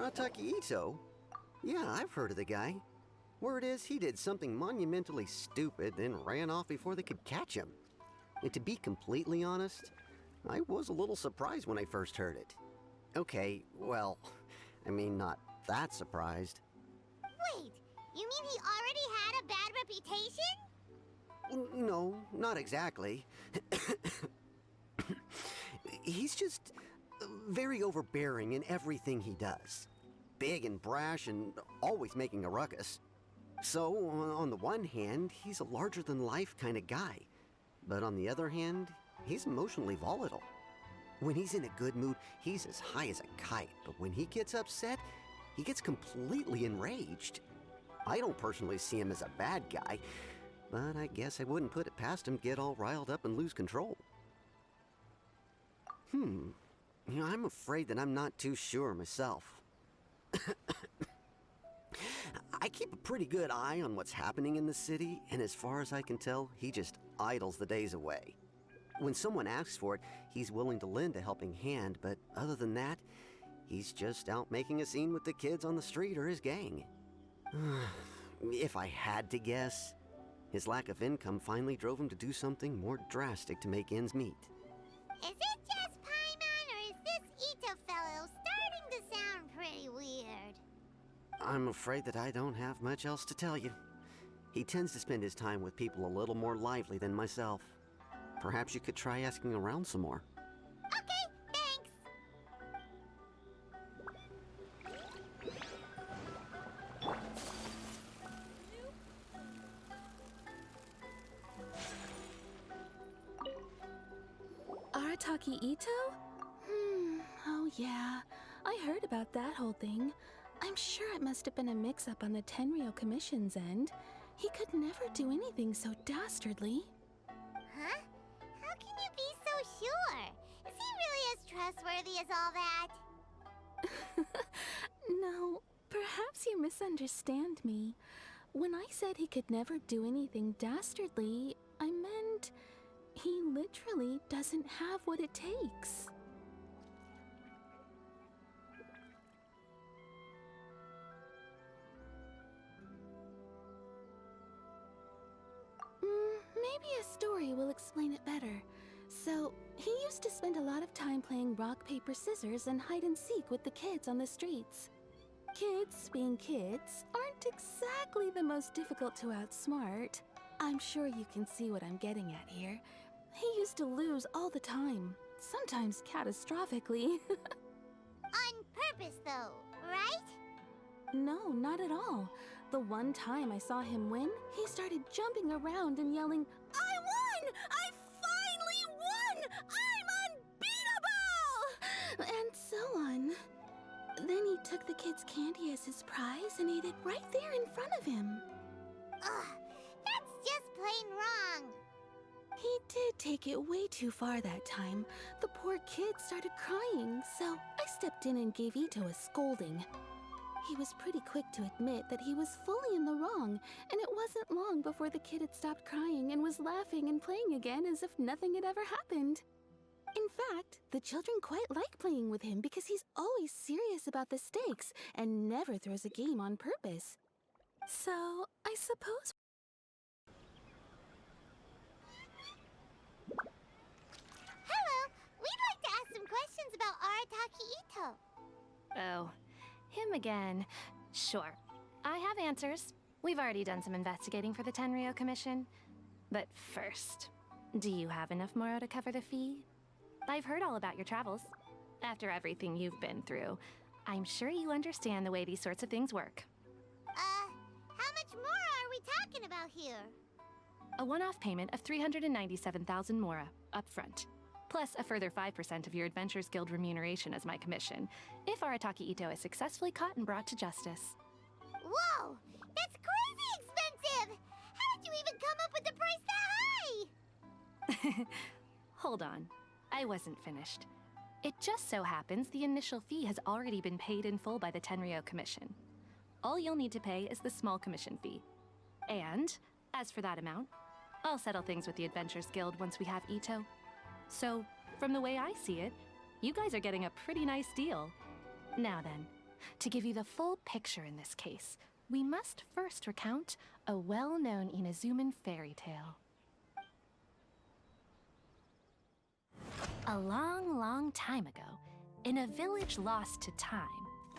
Arataki Itto? Yeah, I've heard of the guy. Word is he did something monumentally stupid, then ran off before they could catch him. And to be completely honest, I was a little surprised when I first heard it. Okay, well, I mean, not that surprised. Wait, you mean he already had a bad reputation? No, not exactly. He's just very overbearing in everything he does. Big and brash and always making a ruckus. So, on the one hand, he's a larger-than-life kind of guy. But on the other hand, he's emotionally volatile. When he's in a good mood, he's as high as a kite. But when he gets upset, he gets completely enraged. I don't personally see him as a bad guy, but I guess I wouldn't put it past him to get all riled up and lose control. I'm afraid that I'm not too sure myself. I keep a pretty good eye on what's happening in the city, and as far as I can tell, he just idles the days away. When someone asks for it, he's willing to lend a helping hand, but other than that, he's just out making a scene with the kids on the street or his gang. If I had to guess, his lack of income finally drove him to do something more drastic to make ends meet. Is it just Paimon, or is this Itto fellow starting to sound pretty weird? I'm afraid that I don't have much else to tell you. He tends to spend his time with people a little more lively than myself. Perhaps you could try asking around some more. Okay, thanks. Arataki Itto? Oh yeah, I heard about that whole thing. I'm sure it must have been a mix-up on the Tenryou Commission's end. He could never do anything so dastardly. Huh? How can you be so sure? Is he really as trustworthy as all that? No, perhaps you misunderstand me. When I said he could never do anything dastardly, I meant he literally doesn't have what it takes. Maybe a story will explain it better. So, he used to spend a lot of time playing rock, paper, scissors and hide and seek with the kids on the streets. Kids, being kids, aren't exactly the most difficult to outsmart. I'm sure you can see what I'm getting at here. He used to lose all the time, sometimes catastrophically. On purpose, though, right? No, not at all. The one time I saw him win, he started jumping around and yelling, "I won! I finally won! I'm unbeatable!" And so on. Then he took the kid's candy as his prize and ate it right there in front of him. Ugh, that's just plain wrong. He did take it way too far that time. The poor kid started crying, so I stepped in and gave Itto a scolding. He was pretty quick to admit that he was fully in the wrong, and it wasn't long before the kid had stopped crying and was laughing and playing again as if nothing had ever happened. In fact, the children quite like playing with him because he's always serious about the stakes and never throws a game on purpose. So, I suppose... Hello, we'd like to ask some questions about Arataki Itto. Oh, him again. Sure. I have answers. We've already done some investigating for the Tenryou Commission. But first, do you have enough Moro to cover the fee? I've heard all about your travels. After everything you've been through, I'm sure you understand the way these sorts of things work. How much more are we talking about here? A one-off payment of 397,000 Mora, up front. Plus a further 5% of your Adventures Guild remuneration as my commission, if Arataki Itto is successfully caught and brought to justice. Whoa! That's crazy expensive! How did you even come up with the price that high? Hold on. I wasn't finished. It just so happens the initial fee has already been paid in full by the Tenryou Commission. All you'll need to pay is the small commission fee. And, as for that amount, I'll settle things with the Adventures Guild once we have Itto. So, from the way I see it, you guys are getting a pretty nice deal. Now then, To give you the full picture in this case, we must first recount a well-known Inazuman fairy tale. A long, long time ago, in a village lost to time,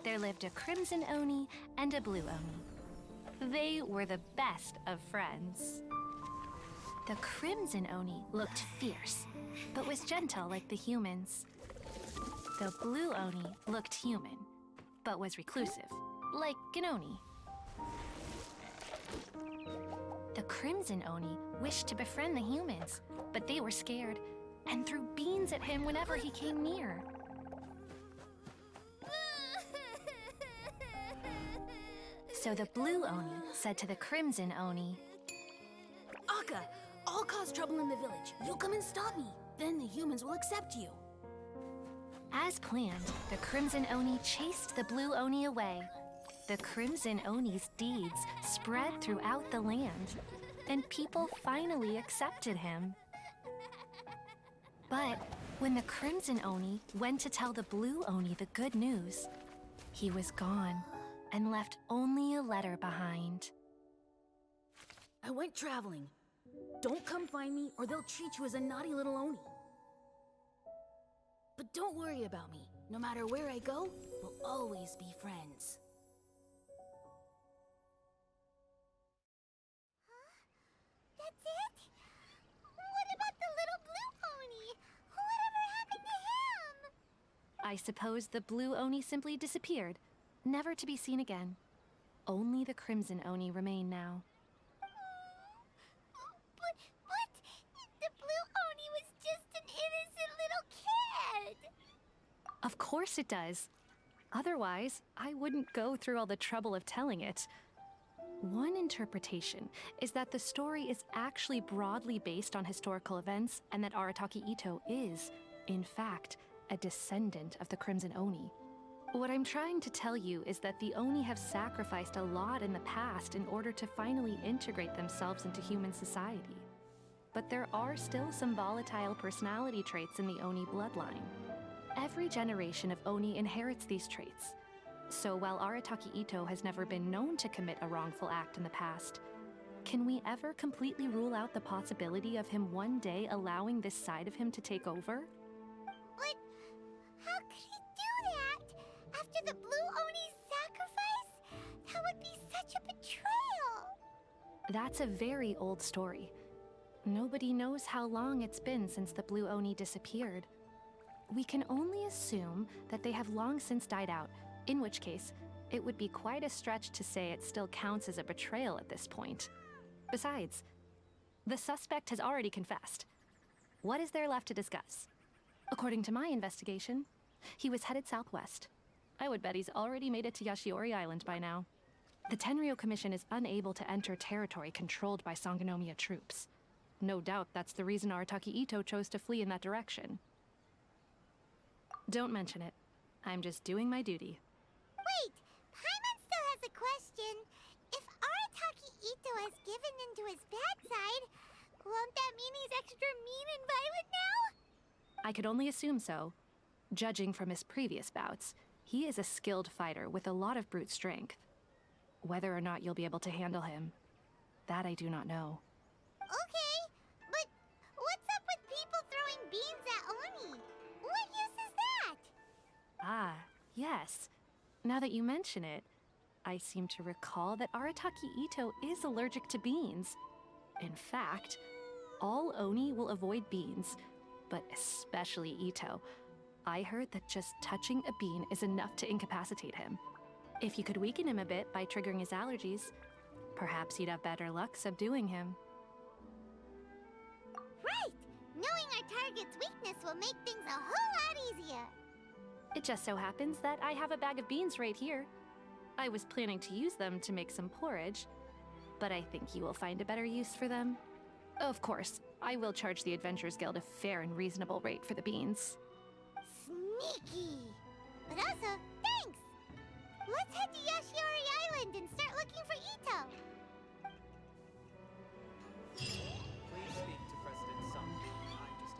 there lived a crimson Oni and a blue Oni. They were the best of friends. The crimson Oni looked fierce, but was gentle like the humans. The blue Oni looked human, but was reclusive, like an Oni. The crimson Oni wished to befriend the humans, but they were scared and threw beans at him whenever he came near. So the blue Oni said to the crimson Oni, Akka, I'll cause trouble in the village. You come and stop me. Then the humans will accept you. As planned, the crimson Oni chased the blue Oni away. The crimson Oni's deeds spread throughout the land, and people finally accepted him. But when the crimson Oni went to tell the blue Oni the good news, he was gone and left only a letter behind. I went traveling. Don't come find me or they'll treat you as a naughty little Oni. But don't worry about me. No matter where I go, we'll always be friends. That's it? What about the little blue pony? Whatever happened to him? I suppose the blue Oni simply disappeared, never to be seen again. Only the crimson Oni remain now. But the blue Oni was just an innocent little kid. Of course it does. Otherwise, I wouldn't go through all the trouble of telling it. One interpretation is that the story is actually broadly based on historical events and that Arataki Itto is, in fact, a descendant of the Crimson Oni. What I'm trying to tell you is that the Oni have sacrificed a lot in the past in order to finally integrate themselves into human society. But there are still some volatile personality traits in the Oni bloodline. Every generation of Oni inherits these traits. So while Arataki Itto has never been known to commit a wrongful act in the past, can we ever completely rule out the possibility of him one day allowing this side of him to take over? But how could he do that? After the blue Oni's sacrifice? That would be such a betrayal. That's a very old story. Nobody knows how long it's been since the blue Oni disappeared. We can only assume that they have long since died out, in which case, it would be quite a stretch to say it still counts as a betrayal at this point. Besides, the suspect has already confessed. What is there left to discuss? According to my investigation, he was headed southwest. I would bet he's already made it to Yashiori Island by now. The Tenryou Commission is unable to enter territory controlled by Sangonomiya troops. No doubt that's the reason Arataki Itto chose to flee in that direction. Don't mention it. I'm just doing my duty. Wait, Paimon still has a question. If Arataki Itto has given into his bad side, won't that mean he's extra mean and violent now? I could only assume so. Judging from his previous bouts, he is a skilled fighter with a lot of brute strength. Whether or not you'll be able to handle him, that I do not know. Okay, but what's up with people throwing beans at Oni? What use is that? Ah, yes. Now that you mention it, I seem to recall that Arataki Itto is allergic to beans. In fact, all Oni will avoid beans, but especially Itto. I heard that just touching a bean is enough to incapacitate him. If you could weaken him a bit by triggering his allergies, perhaps you'd have better luck subduing him. Right! Knowing our target's weakness will make things a whole lot easier. It just so happens that I have a bag of beans right here. I was planning to use them to make some porridge, but I think you will find a better use for them. Of course, I will charge the Adventurers Guild a fair and reasonable rate for the beans. Sneaky! But also, thanks! Let's head to Yashiori Island and start looking for Itto. Please speak to President Sung. I'm just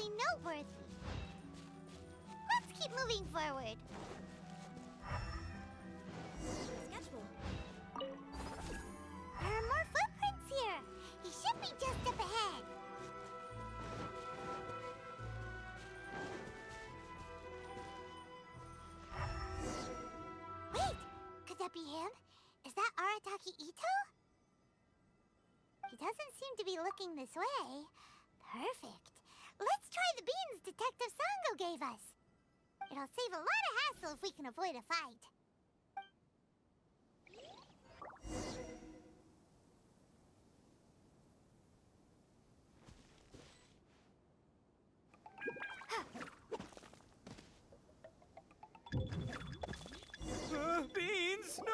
particularly noteworthy. Let's keep moving forward. Schedule. There are more footprints here. He should be just up ahead. Wait! Could that be him? Is that Arataki Itto? He doesn't seem to be looking this way. Perfect. Let's try the beans Detective Sango gave us. It'll save a lot of hassle if we can avoid a fight. Beans, no!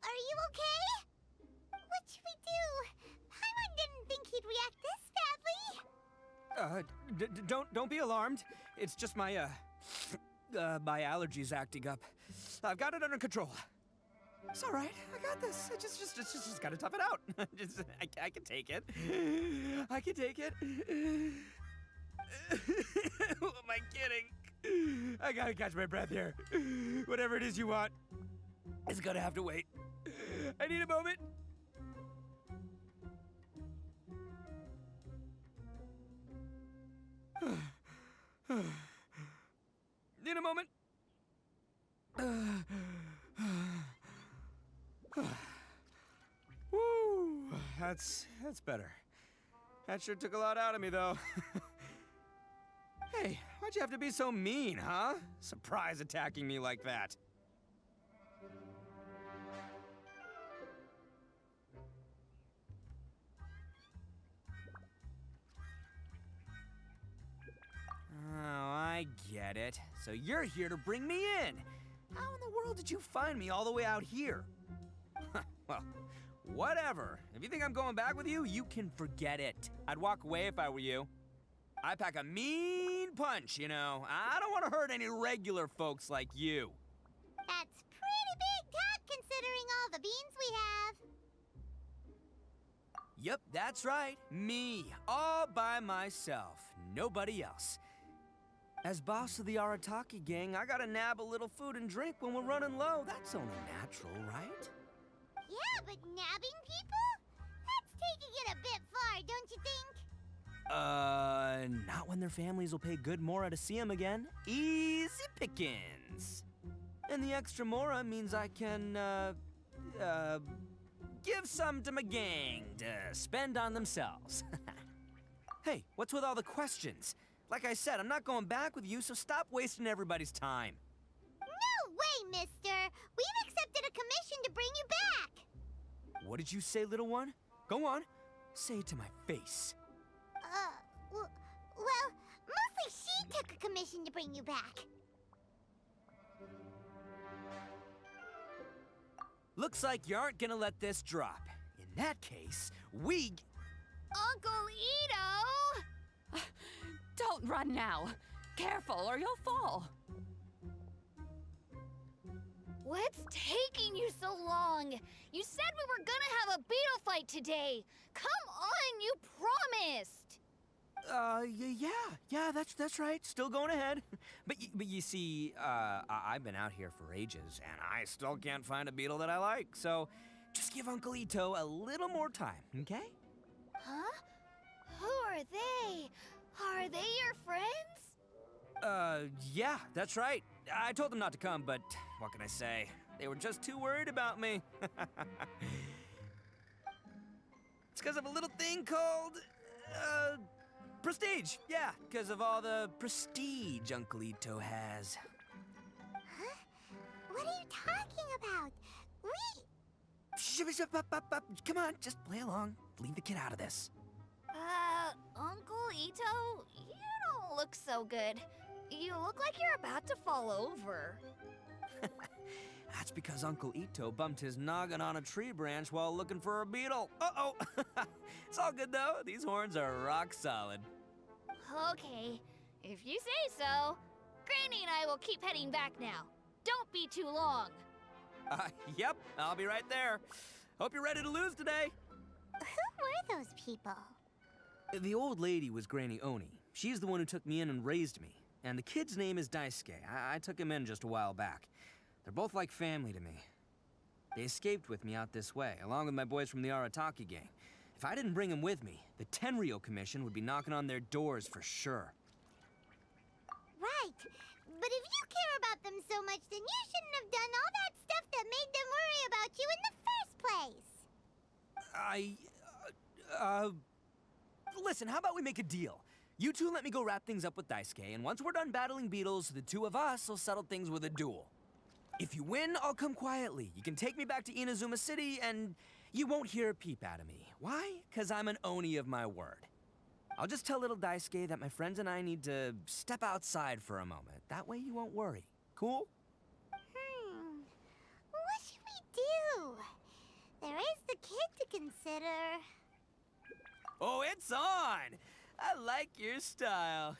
Are you okay? What should we do? Paimon didn't think he'd react this badly. Don't be alarmed. It's just my my allergies acting up. I've got it under control. It's all right. I got this. I just gotta tough it out. I can take it. I can take it. Who am I kidding? I gotta catch my breath here. Whatever it is you want, it's gonna have to wait. I need a moment. Need a moment. Woo, that's better. That sure took a lot out of me, though. Hey, why'd you have to be so mean, huh? Surprise attacking me like that. Oh, I get it. So you're here to bring me in. How in the world did you find me all the way out here? Well, whatever. If you think I'm going back with you, you can forget it. I'd walk away if I were you. I pack a mean punch, you know. I don't want to hurt any regular folks like you. That's pretty big talk considering all the beans we have. Yep, that's right. Me, all by myself. Nobody else. As boss of the Arataki gang, I gotta nab a little food and drink when we're running low. That's only natural, right? Yeah, but nabbing people? That's taking it a bit far, don't you think? Not when their families will pay good mora to see them again. Easy pickings. And the extra mora means I can, give some to my gang to spend on themselves. Hey, what's with all the questions? Like I said, I'm not going back with you, so stop wasting everybody's time. No way, mister! We've accepted a commission to bring you back! What did you say, little one? Go on. Say it to my face. Well, mostly she took a commission to bring you back. Looks like you aren't gonna let this drop. In that case, we... Uncle Itto! Don't run now. Careful or you'll fall. What's taking you so long? You said we were gonna have a beetle fight today. Come on, you promised. Yeah, that's right. Still going ahead. But you see, I've been out here for ages, and I still can't find a beetle that I like. So, just give Uncle Itto a little more time, okay? Huh? Who are they? Are they your friends? Yeah, that's right. I told them not to come, but what can I say? They were just too worried about me. It's because of a little thing called, prestige. Yeah, because of all the prestige Uncle Itto has. Huh? What are you talking about? Come on, just play along. Leave the kid out of this. Uncle Itto, you don't look so good. You look like you're about to fall over. That's because Uncle Itto bumped his noggin on a tree branch while looking for a beetle. Uh-oh. It's all good, though. These horns are rock solid. Okay, if you say so. Granny and I will keep heading back now. Don't be too long. Yep, I'll be right there. Hope you're ready to lose today. Who were those people? The old lady was Granny Oni. She's the one who took me in and raised me. And the kid's name is Daisuke. I took him in just a while back. They're both like family to me. They escaped with me out this way, along with my boys from the Arataki gang. If I didn't bring them with me, the Tenryo Commission would be knocking on their doors for sure. Right. But if you care about them so much, then you shouldn't have done all that stuff that made them worry about you in the first place. Listen, how about we make a deal? You two let me go wrap things up with Daisuke, and once we're done battling beetles, the two of us will settle things with a duel. If you win, I'll come quietly. You can take me back to Inazuma City, and you won't hear a peep out of me. Why? 'Cause I'm an Oni of my word. I'll just tell little Daisuke that my friends and I need to step outside for a moment. That way you won't worry. Cool? What should we do? There is the kid to consider. Oh, it's on! I like your style.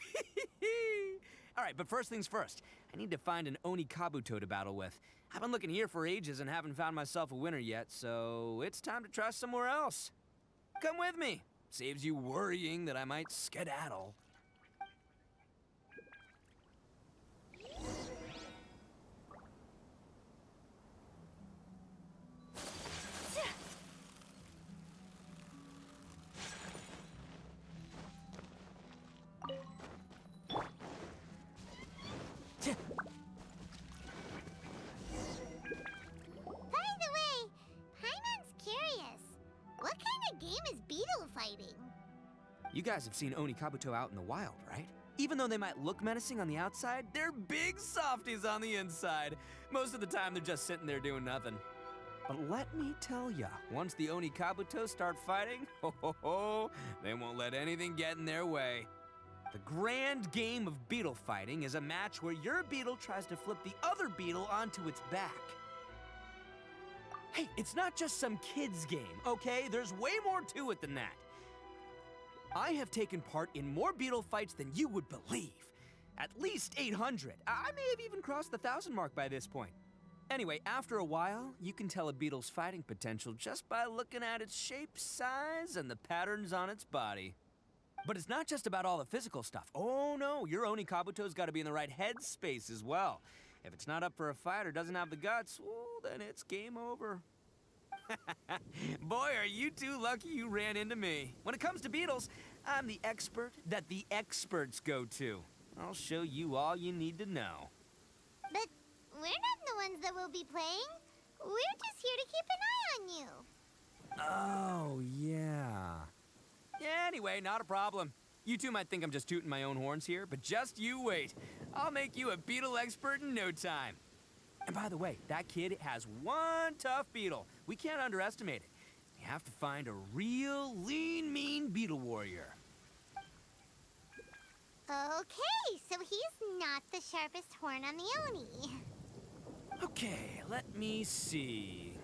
All right, but first things first. I need to find an Oni Kabuto to battle with. I've been looking here for ages and haven't found myself a winner yet, so it's time to try somewhere else. Come with me. Saves you worrying that I might skedaddle. By the way, Paimon's curious. What kind of game is beetle fighting? You guys have seen Oni Kabuto out in the wild, right? Even though they might look menacing on the outside, they're big softies on the inside. Most of the time, they're just sitting there doing nothing. But let me tell ya, once the Oni Kabuto start fighting, they won't let anything get in their way. The grand game of beetle fighting is a match where your beetle tries to flip the other beetle onto its back. Hey, it's not just some kid's game, okay? There's way more to it than that. I have taken part in more beetle fights than you would believe. At least 800. I may have even crossed the 1,000 mark by this point. Anyway, after a while, you can tell a beetle's fighting potential just by looking at its shape, size, and the patterns on its body. But it's not just about all the physical stuff. Oh no, your Oni Kabuto's got to be in the right headspace as well. If it's not up for a fight or doesn't have the guts, well, then it's game over. Boy, are you two lucky you ran into me. When it comes to beetles, I'm the expert that the experts go to. I'll show you all you need to know. But we're not the ones that will be playing. We're just here to keep an eye on you. Oh, yeah. Anyway, not a problem. You two might think I'm just tooting my own horns here, but just you wait. I'll make you a beetle expert in no time. And by the way, that kid has one tough beetle. We can't underestimate it. You have to find a real lean, mean beetle warrior. Okay, so he's not the sharpest horn on the Oni. Okay, let me see.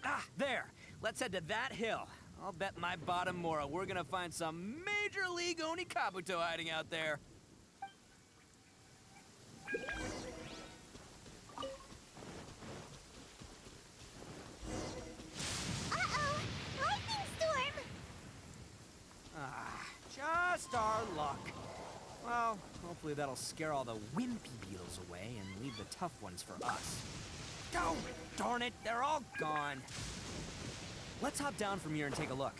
Ah, there. Let's head to that hill. I'll bet my bottom Mora we're gonna find some major league Oni Kabuto hiding out there. Uh-oh! Lightning storm! Ah, just our luck. Well, hopefully that'll scare all the wimpy beetles away and leave the tough ones for us. Oh, darn it, they're all gone. Let's hop down from here and take a look.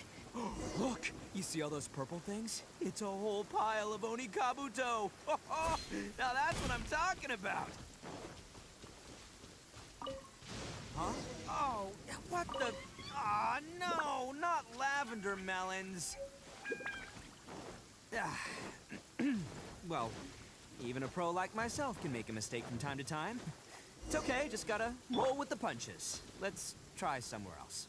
Look, you see all those purple things? It's a whole pile of Oni Kabuto. Now that's what I'm talking about. Huh? Oh, what the? Ah, no, not lavender melons. Well, even a pro like myself can make a mistake from time to time. It's okay, just gotta roll with the punches. Let's try somewhere else.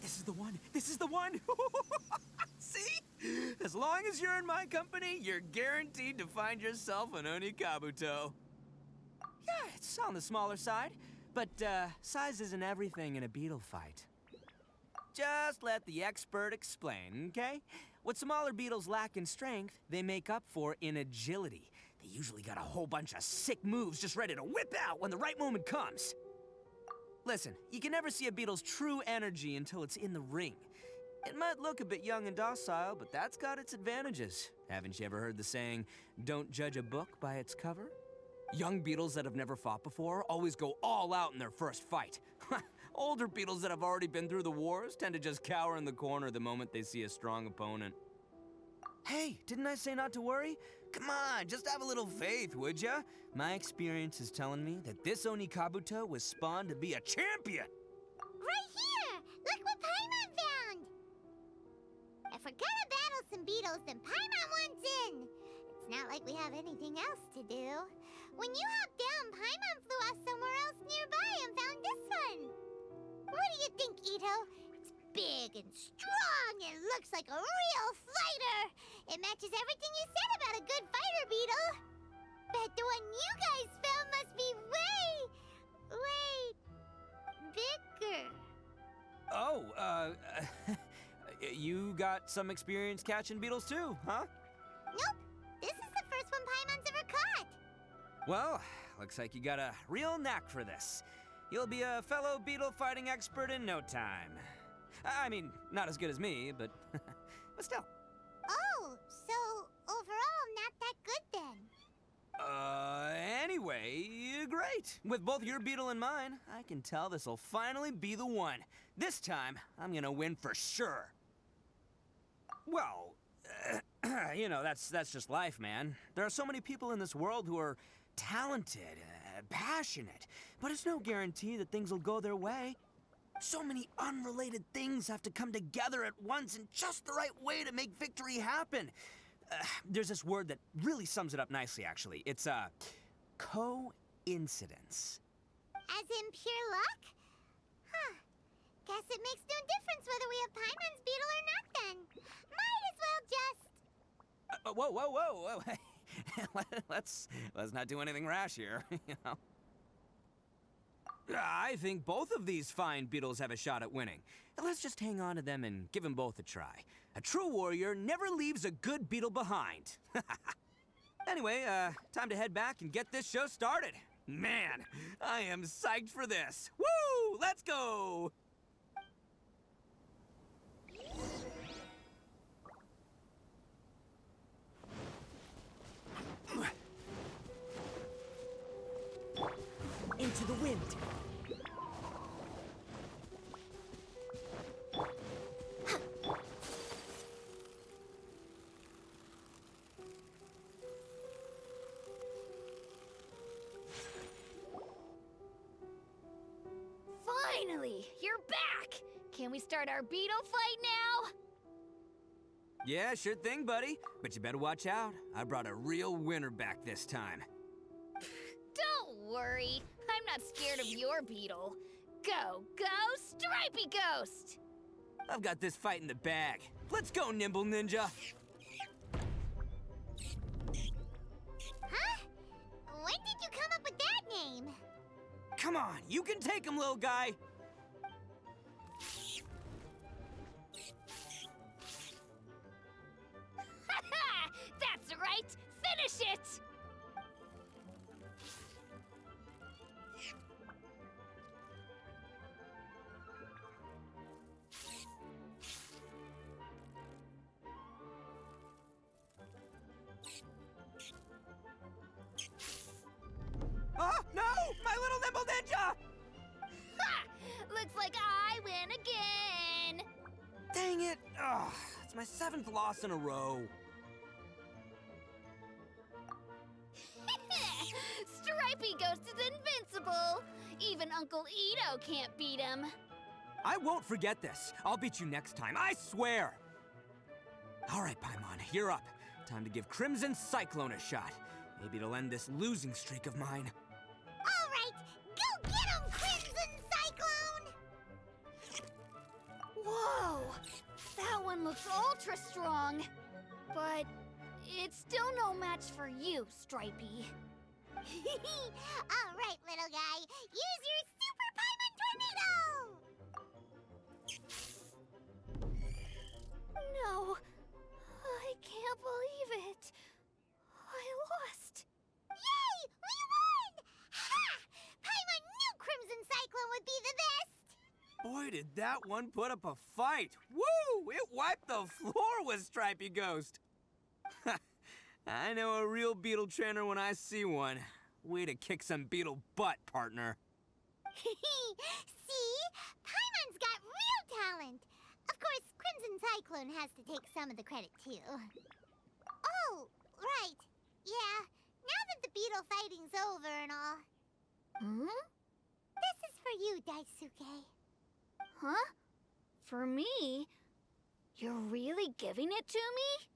This is the one! This is the one! See? As long as you're in my company, you're guaranteed to find yourself an Oni Kabuto. Yeah, it's on the smaller side, but size isn't everything in a beetle fight. Just let the expert explain, okay? What smaller beetles lack in strength, they make up for in agility. They usually got a whole bunch of sick moves just ready to whip out when the right moment comes. Listen, you can never see a beetle's true energy until it's in the ring. It might look a bit young and docile, but that's got its advantages. Haven't you ever heard the saying, don't judge a book by its cover? Young beetles that have never fought before always go all out in their first fight. Older beetles that have already been through the wars tend to just cower in the corner the moment they see a strong opponent. Hey, didn't I say not to worry? Come on, just have a little faith, would ya? My experience is telling me that this Oni Kabuto was spawned to be a champion! Right here! Look what Paimon found! If we're gonna battle some beetles, then Paimon wants in! It's not like we have anything else to do. When you hopped down, Paimon flew off somewhere else nearby and found this one! What do you think, Itto? It's big and strong and looks like a real fighter! It matches everything you said about a good fighter beetle! Bet the one you guys found must be way bigger. Oh, you got some experience catching beetles too, huh? Nope, this is the first one Paimon's ever caught. Well, looks like you got a real knack for this. You'll be a fellow beetle fighting expert in no time. I mean, not as good as me, but still. Oh, so overall not that good then. Anyway, great. With both your beetle and mine, I can tell this'll finally be the one. This time, I'm gonna win for sure. Well, you know, that's just life, man. There are so many people in this world who are talented, passionate, but it's no guarantee that things will go their way. So many unrelated things have to come together at once in just the right way to make victory happen. There's this word that really sums it up nicely, actually. It's, coincidence. As in pure luck? Huh. Guess it makes no difference whether we have Paimon's beetle or not then. Might as well just... Whoa. let's not do anything rash here, you know. I think both of these fine beetles have a shot at winning. Let's just hang on to them and give them both a try. A true warrior never leaves a good beetle behind. Anyway, time to head back and get this show started. Man, I am psyched for this. Woo! Let's go! Into the wind. Finally, you're back! Can we start our beetle fight now? Yeah, sure thing, buddy. But you better watch out. I brought a real winner back this time. Don't worry, I'm not scared of your beetle. Go, Stripey Ghost! I've got this fight in the bag. Let's go, Nimble Ninja. Huh? When did you come up with that name? Come on, you can take him, little guy. That's right! Finish it! Oh, no! My little Nimble Ninja! Ha! Looks like I win again! Dang it! Ugh, it's my 7th loss in a row. Stripey Ghost is invincible! Even Uncle Itto can't beat him. I won't forget this. I'll beat you next time, I swear! All right, Paimon, you're up. Time to give Crimson Cyclone a shot. Maybe it'll end this losing streak of mine. All right, go get him, Crimson Cyclone! Whoa! That one looks ultra strong. But it's still no match for you, Stripey. All right, little guy, use your Super Paimon Tornado! No, Boy, did that one put up a fight. Woo! It wiped the floor with Stripey Ghost. I know a real beetle trainer when I see one. Way to kick some beetle butt, partner. See? Paimon's got real talent. Of course, Crimson Cyclone has to take some of the credit, too. Oh, right. Yeah, now that the beetle fighting's over and all. This is for you, Daisuke. Huh? For me? You're really giving it to me?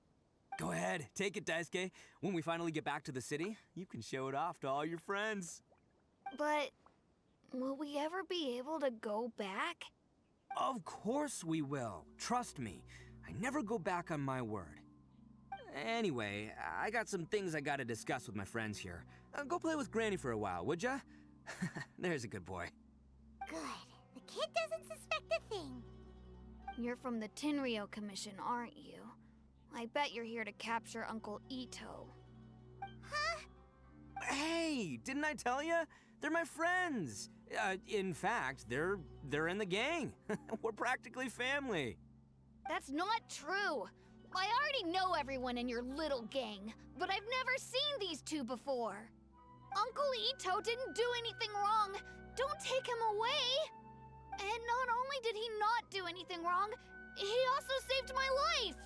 Go ahead, take it, Daisuke. When we finally get back to the city, you can show it off to all your friends. But will we ever be able to go back? Of course we will. Trust me. I never go back on my word. Anyway, I got some things I gotta discuss with my friends here. Go play with Granny for a while, would ya? There's a good boy. Good. The kid doesn't suspect a thing. You're from the Tenryo Commission, aren't you? I bet you're here to capture Uncle Itto. Huh? Hey, didn't I tell ya? They're my friends. In fact, they're in the gang. We're practically family. That's not true. I already know everyone in your little gang, but I've never seen these two before. Uncle Itto didn't do anything wrong. Don't take him away. And not only did he not do anything wrong, he also saved my life.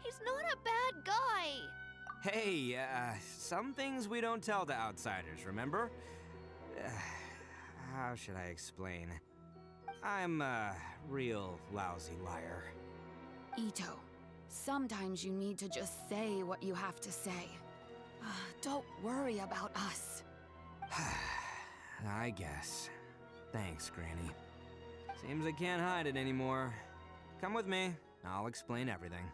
He's not a bad guy. Hey, some things we don't tell to outsiders, remember? How should I explain? I'm a real lousy liar. Itto, sometimes you need to just say what you have to say. Don't worry about us. I guess. Thanks, Granny. Seems I can't hide it anymore. Come with me. I'll explain everything.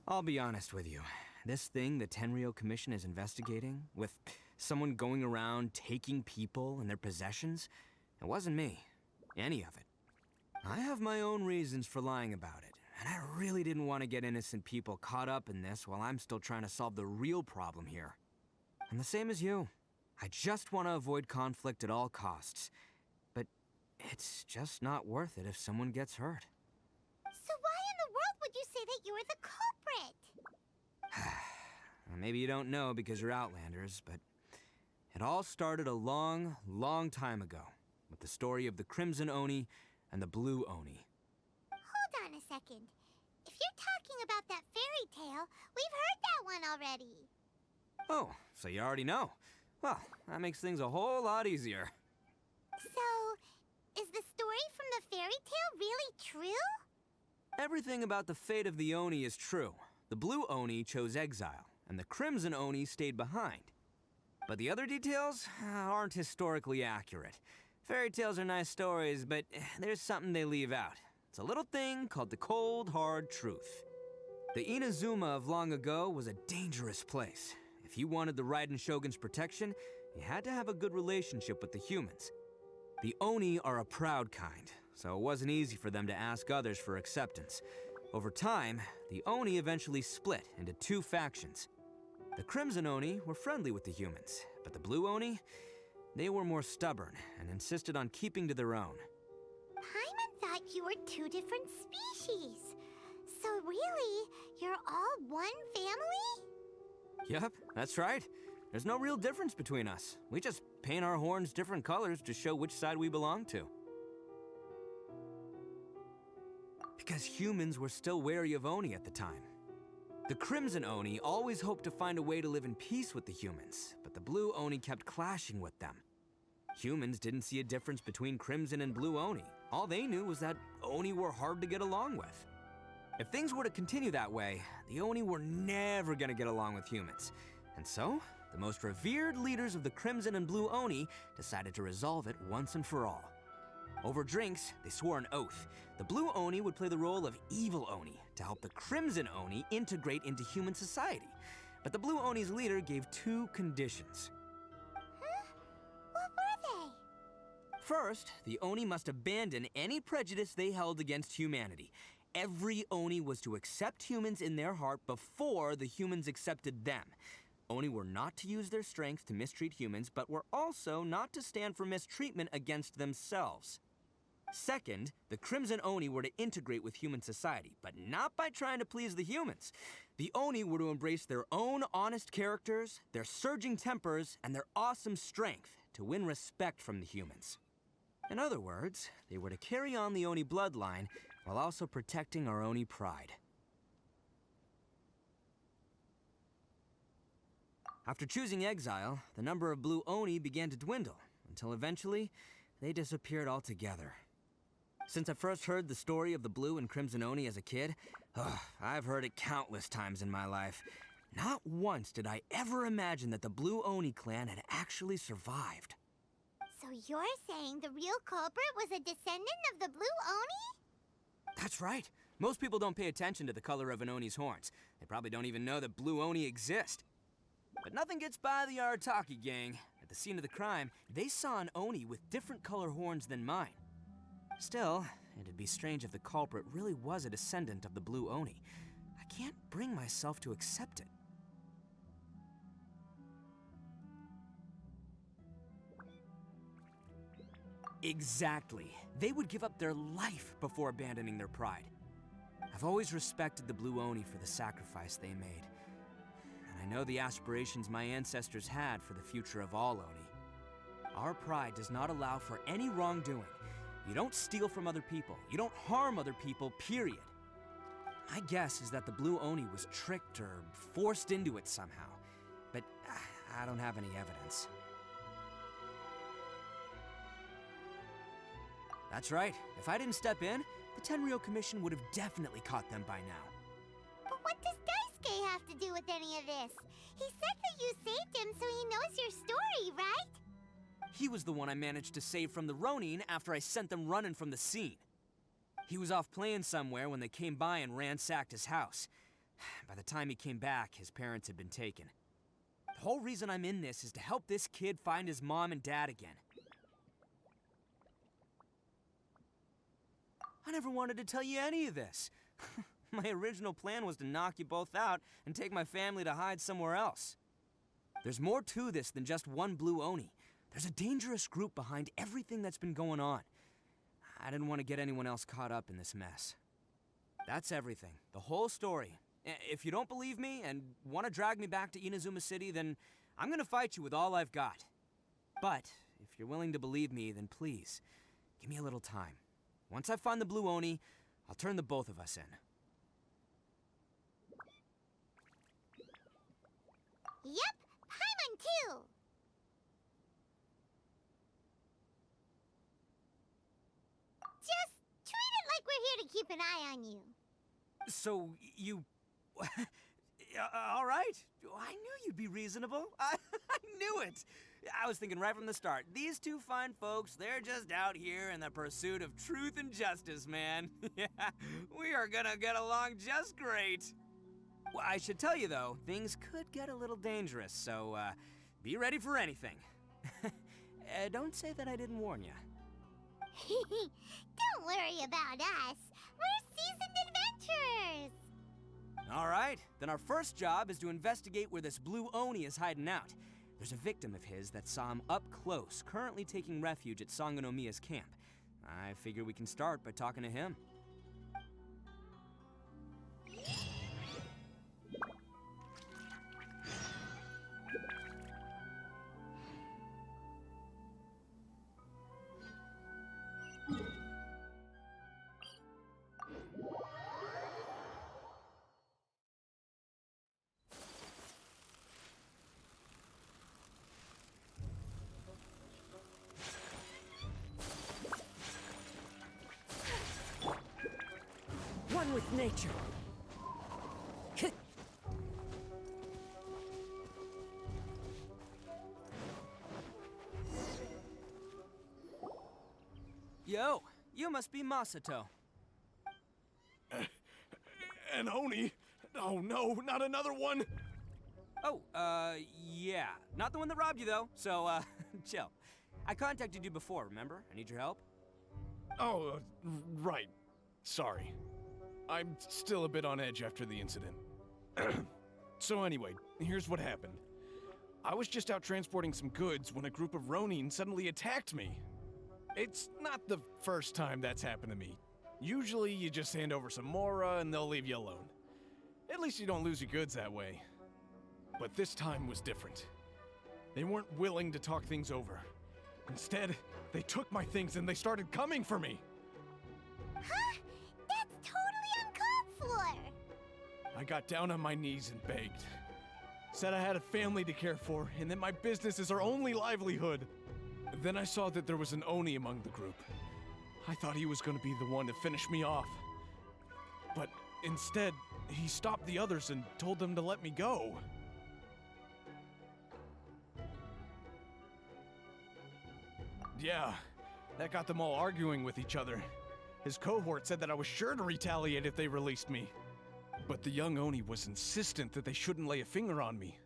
I'll be honest with you. This thing the Tenryo Commission is investigating, with someone going around taking people and their possessions, it wasn't me. Any of it. I have my own reasons for lying about it, and I really didn't want to get innocent people caught up in this while I'm still trying to solve the real problem here. I'm the same as you. I just want to avoid conflict at all costs. But it's just not worth it if someone gets hurt. So why in the world would you say that you were the culprit? Maybe you don't know because you're Outlanders, but it all started a long, long time ago with the story of the Crimson Oni and the Blue Oni. Hold on a second. If you're talking about that fairy tale, we've heard that one already. Oh, so you already know. Well, that makes things a whole lot easier. So, is the story from the fairy tale really true? Everything about the fate of the Oni is true. The Blue Oni chose exile, and the Crimson Oni stayed behind. But the other details aren't historically accurate. Fairy tales are nice stories, but there's something they leave out. It's a little thing called the cold, hard truth. The Inazuma of long ago was a dangerous place. If you wanted the Raiden Shogun's protection, you had to have a good relationship with the humans. The Oni are a proud kind, so it wasn't easy for them to ask others for acceptance. Over time, the Oni eventually split into two factions. The Crimson Oni were friendly with the humans, but the Blue Oni, they were more stubborn and insisted on keeping to their own. Paimon thought you were two different species. So really, you're all one family? Yep, that's right. There's no real difference between us. We just paint our horns different colors to show which side we belong to. Because humans were still wary of Oni at the time. The Crimson Oni always hoped to find a way to live in peace with the humans, but the Blue Oni kept clashing with them. Humans didn't see a difference between Crimson and Blue Oni. All they knew was that Oni were hard to get along with. If things were to continue that way, the Oni were never gonna get along with humans. And so, the most revered leaders of the Crimson and Blue Oni decided to resolve it once and for all. Over drinks, they swore an oath. The Blue Oni would play the role of evil Oni to help the Crimson Oni integrate into human society. But the Blue Oni's leader gave two conditions. Huh? What were they? First, the Oni must abandon any prejudice they held against humanity. Every Oni was to accept humans in their heart before the humans accepted them. Oni were not to use their strength to mistreat humans, but were also not to stand for mistreatment against themselves. Second, the Crimson Oni were to integrate with human society, but not by trying to please the humans. The Oni were to embrace their own honest characters, their surging tempers, and their awesome strength to win respect from the humans. In other words, they were to carry on the Oni bloodline while also protecting our Oni pride. After choosing exile, the number of blue Oni began to dwindle, until eventually, they disappeared altogether. Since I first heard the story of the Blue and Crimson Oni as a kid, I've heard it countless times in my life. Not once did I ever imagine that the Blue Oni clan had actually survived. So you're saying the real culprit was a descendant of the Blue Oni? That's right. Most people don't pay attention to the color of an Oni's horns. They probably don't even know that Blue Oni exist. But nothing gets by the Arataki gang. At the scene of the crime, they saw an Oni with different color horns than mine. Still, it'd be strange if the culprit really was a descendant of the Blue Oni. I can't bring myself to accept it. Exactly. They would give up their life before abandoning their pride. I've always respected the Blue Oni for the sacrifice they made. And I know the aspirations my ancestors had for the future of all Oni. Our pride does not allow for any wrongdoing. You don't steal from other people. You don't harm other people, period. My guess is that the Blue Oni was tricked or forced into it somehow. But I don't have any evidence. That's right. If I didn't step in, the Tenryou Commission would have definitely caught them by now. But what does Daisuke have to do with any of this? He said that you saved him so he knows your story, right? He was the one I managed to save from the Ronin after I sent them running from the scene. He was off playing somewhere when they came by and ransacked his house. By the time he came back, his parents had been taken. The whole reason I'm in this is to help this kid find his mom and dad again. I never wanted to tell you any of this. My original plan was to knock you both out and take my family to hide somewhere else. There's more to this than just one Blue Oni. There's a dangerous group behind everything that's been going on. I didn't want to get anyone else caught up in this mess. That's everything. The whole story. If you don't believe me and want to drag me back to Inazuma City, then I'm gonna fight you with all I've got. But if you're willing to believe me, then please, give me a little time. Once I find the Blue Oni, I'll turn the both of us in. Yep, Paimon too! Just treat it like we're here to keep an eye on you. So, you... all right. I knew you'd be reasonable. I knew it. I was thinking right from the start, these two fine folks, they're just out here in the pursuit of truth and justice, man. Yeah, we are gonna get along just great. Well, I should tell you, though, things could get a little dangerous, so be ready for anything. Don't say that I didn't warn you. Don't worry about us. We're seasoned adventurers. All right, then our first job is to investigate where this Blue Oni is hiding out. There's a victim of his that saw him up close, currently taking refuge at Sangonomiya's camp. I figure we can start by talking to him. One with nature. Yo, you must be Masato. An Oni? Oh no, not another one! Oh, yeah. Not the one that robbed you, though, so, chill. I contacted you before, remember? I need your help. Oh, right. Sorry. I'm still a bit on edge after the incident. So anyway, here's what happened. I was just out transporting some goods when a group of Ronin suddenly attacked me. It's not the first time that's happened to me. Usually you just hand over some Mora and they'll leave you alone. At least you don't lose your goods that way. But this time was different. They weren't willing to talk things over. Instead, they took my things and they started coming for me. Huh? That's totally uncalled for! I got down on my knees and begged. Said I had a family to care for and that my business is our only livelihood. Then I saw that there was an Oni among the group. I thought he was going to be the one to finish me off. But instead, he stopped the others and told them to let me go. Yeah, that got them all arguing with each other. His cohort said that I was sure to retaliate if they released me. But the young Oni was insistent that they shouldn't lay a finger on me.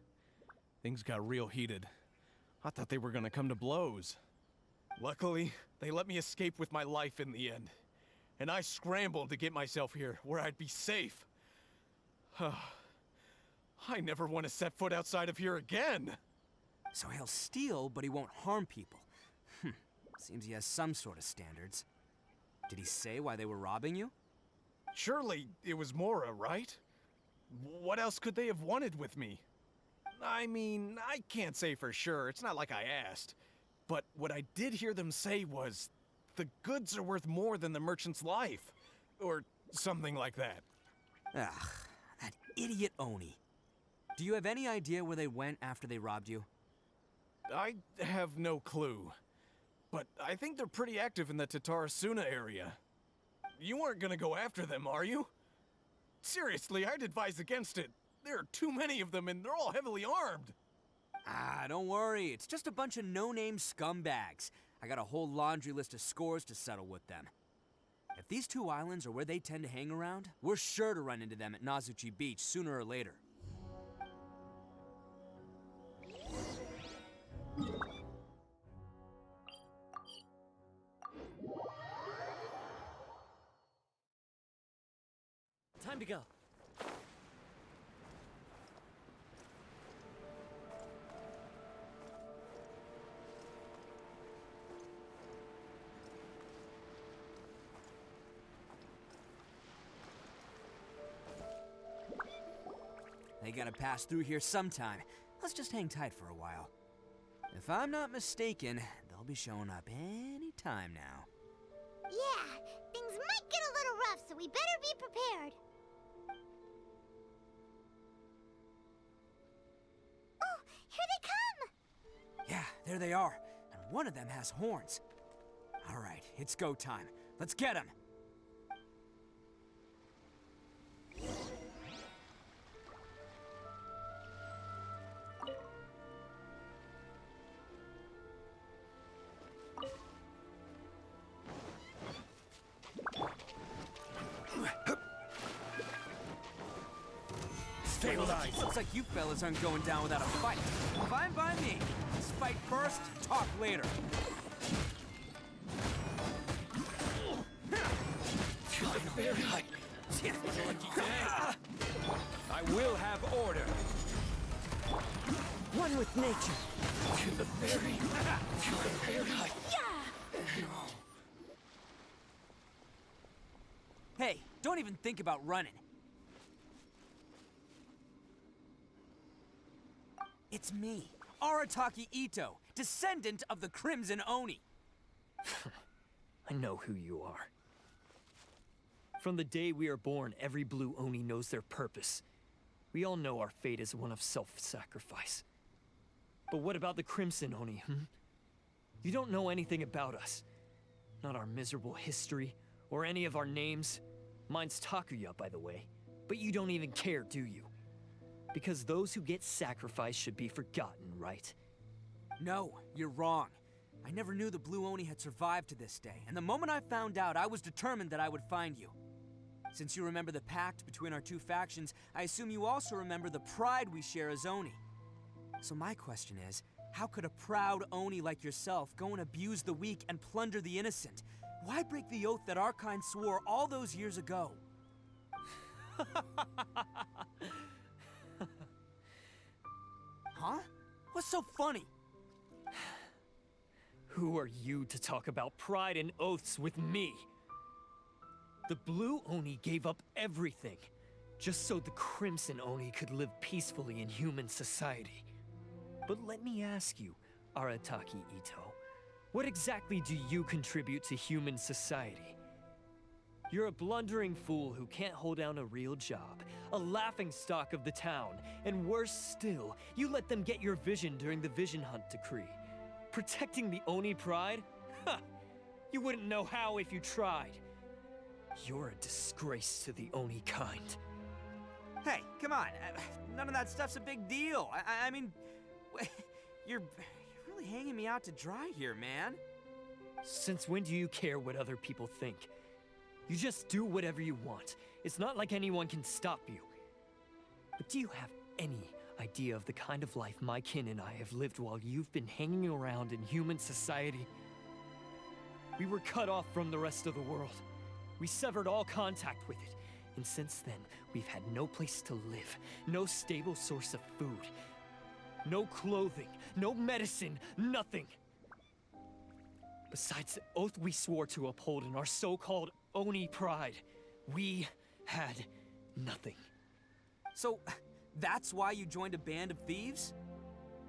Things got real heated. I thought they were gonna come to blows. Luckily, they let me escape with my life in the end. And I scrambled to get myself here, where I'd be safe. I never want to set foot outside of here again! So he'll steal, but he won't harm people. Seems he has some sort of standards. Did he say why they were robbing you? Surely it was Mora, right? What else could they have wanted with me? I mean, I can't say for sure. It's not like I asked. But what I did hear them say was, the goods are worth more than the merchant's life. Or something like that. Ugh, that idiot Oni. Do you have any idea where they went after they robbed you? I have no clue. But I think they're pretty active in the Tatarasuna area. You aren't gonna go after them, are you? Seriously, I'd advise against it. There are too many of them and they're all heavily armed. Don't worry. It's just a bunch of no-name scumbags. I got a whole laundry list of scores to settle with them. If these two islands are where they tend to hang around, we're sure to run into them at Nazuchi Beach sooner or later. Time to go. They gotta pass through here sometime. Let's just hang tight for a while. If I'm not mistaken, they'll be showing up any time now. Yeah, things might get a little rough, so we better be prepared. Oh, here they come! Yeah, there they are. And one of them has horns. All right, it's go time. Let's get them. Stabilize. Looks like you fellas aren't going down without a fight. Fine by me. Let's fight first, talk later. I will have order. One with nature. To the ferry. To the ferry. Hey, don't even think about running. It's me, Arataki Itto, descendant of the Crimson Oni. I know who you are. From the day we are born, every blue Oni knows their purpose. We all know our fate is one of self-sacrifice. But what about the Crimson Oni, You don't know anything about us. Not our miserable history, or any of our names. Mine's Takuya, by the way. But you don't even care, do you? Because those who get sacrificed should be forgotten, right? No, you're wrong. I never knew the Blue Oni had survived to this day, and the moment I found out, I was determined that I would find you. Since you remember the pact between our two factions, I assume you also remember the pride we share as Oni. So my question is, how could a proud Oni like yourself go and abuse the weak and plunder the innocent? Why break the oath that our kind swore all those years ago? Huh? What's so funny? Who are you to talk about pride and oaths with me? The Blue Oni gave up everything, just so the Crimson Oni could live peacefully in human society. But let me ask you, Arataki Itto, what exactly do you contribute to human society? You're a blundering fool who can't hold down a real job, a laughingstock of the town, and worse still, you let them get your vision during the Vision Hunt decree. Protecting the Oni pride? Ha! You wouldn't know how if you tried. You're a disgrace to the Oni kind. Hey, come on. None of that stuff's a big deal. I mean, you're really hanging me out to dry here, man. Since when do you care what other people think? You just do whatever you want. It's not like anyone can stop you. But do you have any idea of the kind of life my kin and I have lived while you've been hanging around in human society? We were cut off from the rest of the world. We severed all contact with it. And since then, we've had no place to live, no stable source of food, no clothing, no medicine, nothing. Besides the oath we swore to uphold in our so-called Oni pride, we had nothing. So, that's why you joined a band of thieves?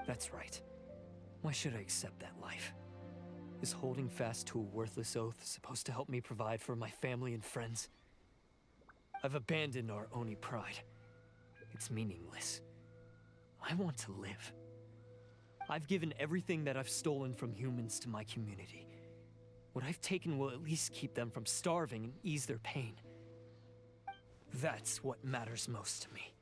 That's right. Why should I accept that life? Is holding fast to a worthless oath supposed to help me provide for my family and friends? I've abandoned our Oni pride. It's meaningless. I want to live. I've given everything that I've stolen from humans to my community. What I've taken will at least keep them from starving and ease their pain. That's what matters most to me.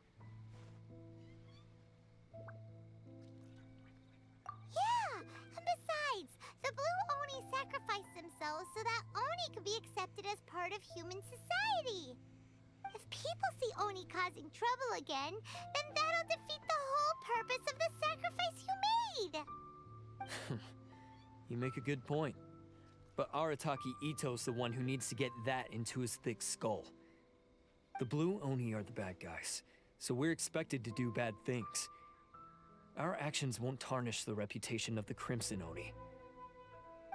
Yeah, and besides, the Blue Oni sacrificed themselves so that Oni could be accepted as part of human society. If people see Oni causing trouble again, then that'll defeat the whole purpose of the sacrifice you made. You make a good point. But Arataki Itto's the one who needs to get that into his thick skull. The Blue Oni are the bad guys, so we're expected to do bad things. Our actions won't tarnish the reputation of the Crimson Oni.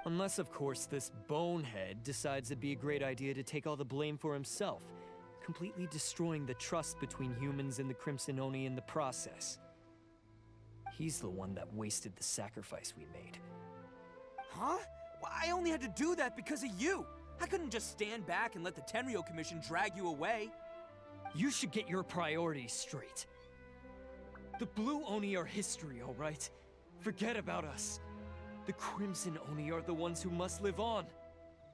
Unless, of course, this bonehead decides it'd be a great idea to take all the blame for himself, completely destroying the trust between humans and the Crimson Oni in the process. He's the one that wasted the sacrifice we made. Huh? Well, I only had to do that because of you. I couldn't just stand back and let the Tenryo Commission drag you away. You should get your priorities straight. The Blue Oni are history, all right? Forget about us. The Crimson Oni are the ones who must live on.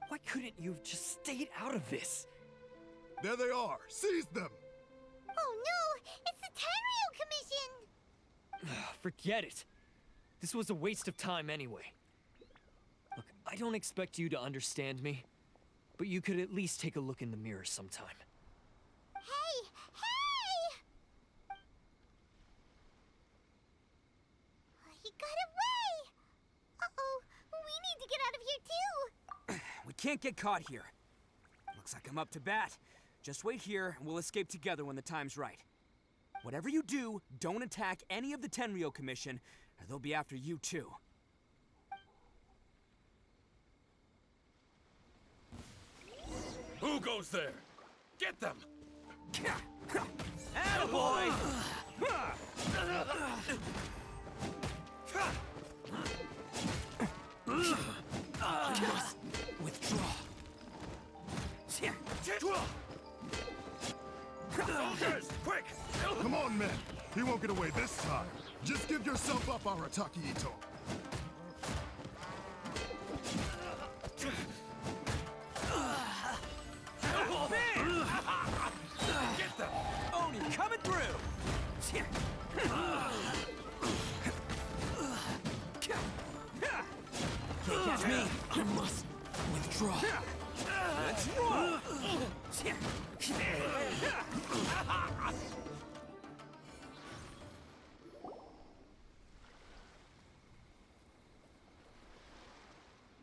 Why couldn't you have just stayed out of this? There they are! Seize them! Oh no! It's the Tenryo Commission! Forget it. This was a waste of time anyway. Look, I don't expect you to understand me, but you could at least take a look in the mirror sometime. Hey! Hey! He got away! Uh-oh, we need to get out of here too! We can't get caught here. Looks like I'm up to bat. Just wait here, and we'll escape together when the time's right. Whatever you do, don't attack any of the Tenryo Commission, or they'll be after you too. Who goes there? Get them! Attaboy! Withdraw. Soldiers, quick! Come on, men! He won't get away this time. Just give yourself up, Arataki Itto. Get them! Oni coming through! Can't catch me! I must withdraw. Let's roll!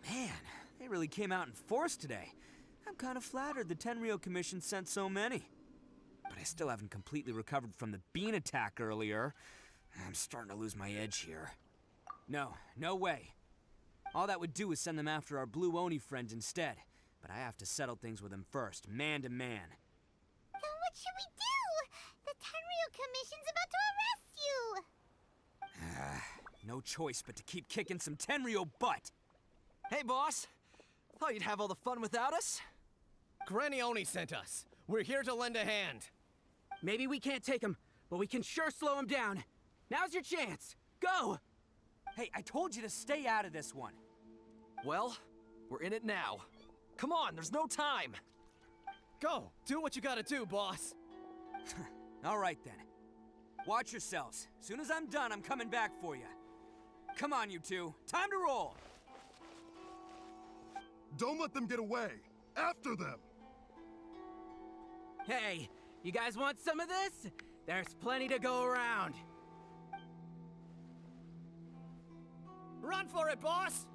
Man, they really came out in force today. I'm kind of flattered the Tenryo Commission sent so many. But I still haven't completely recovered from the bean attack earlier. I'm starting to lose my edge here. No way. All that would do is send them after our blue Oni friend instead. But I have to settle things with him first, man to man. Then what should we do? The Tenryu Commission's about to arrest you! No choice but to keep kicking some Tenryo butt. Hey, boss. Thought you'd have all the fun without us? Granny Oni sent us. We're here to lend a hand. Maybe we can't take him, but we can sure slow him down. Now's your chance. Go! Hey, I told you to stay out of this one. Well, we're in it now. Come on, there's no time. Go, do what you gotta do, boss. All right then. Watch yourselves. Soon as I'm done, I'm coming back for you. Come on, you two. Time to roll. Don't let them get away. After them. Hey, you guys want some of this? There's plenty to go around. Run for it, boss!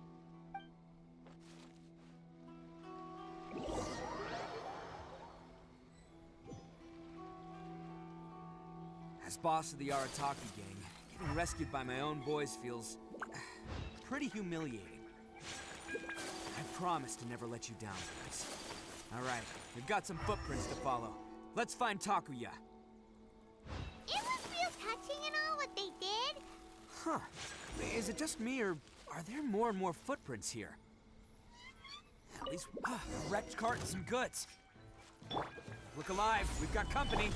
As boss of the Arataki gang, getting rescued by my own boys feels pretty humiliating. I promise to never let you down, guys. All right, we've got some footprints to follow. Let's find Takuya. It was real touching and all what they did. Huh. Is it just me, or are there more and more footprints here? At least a wrecked cart and some goods. Look alive, we've got company.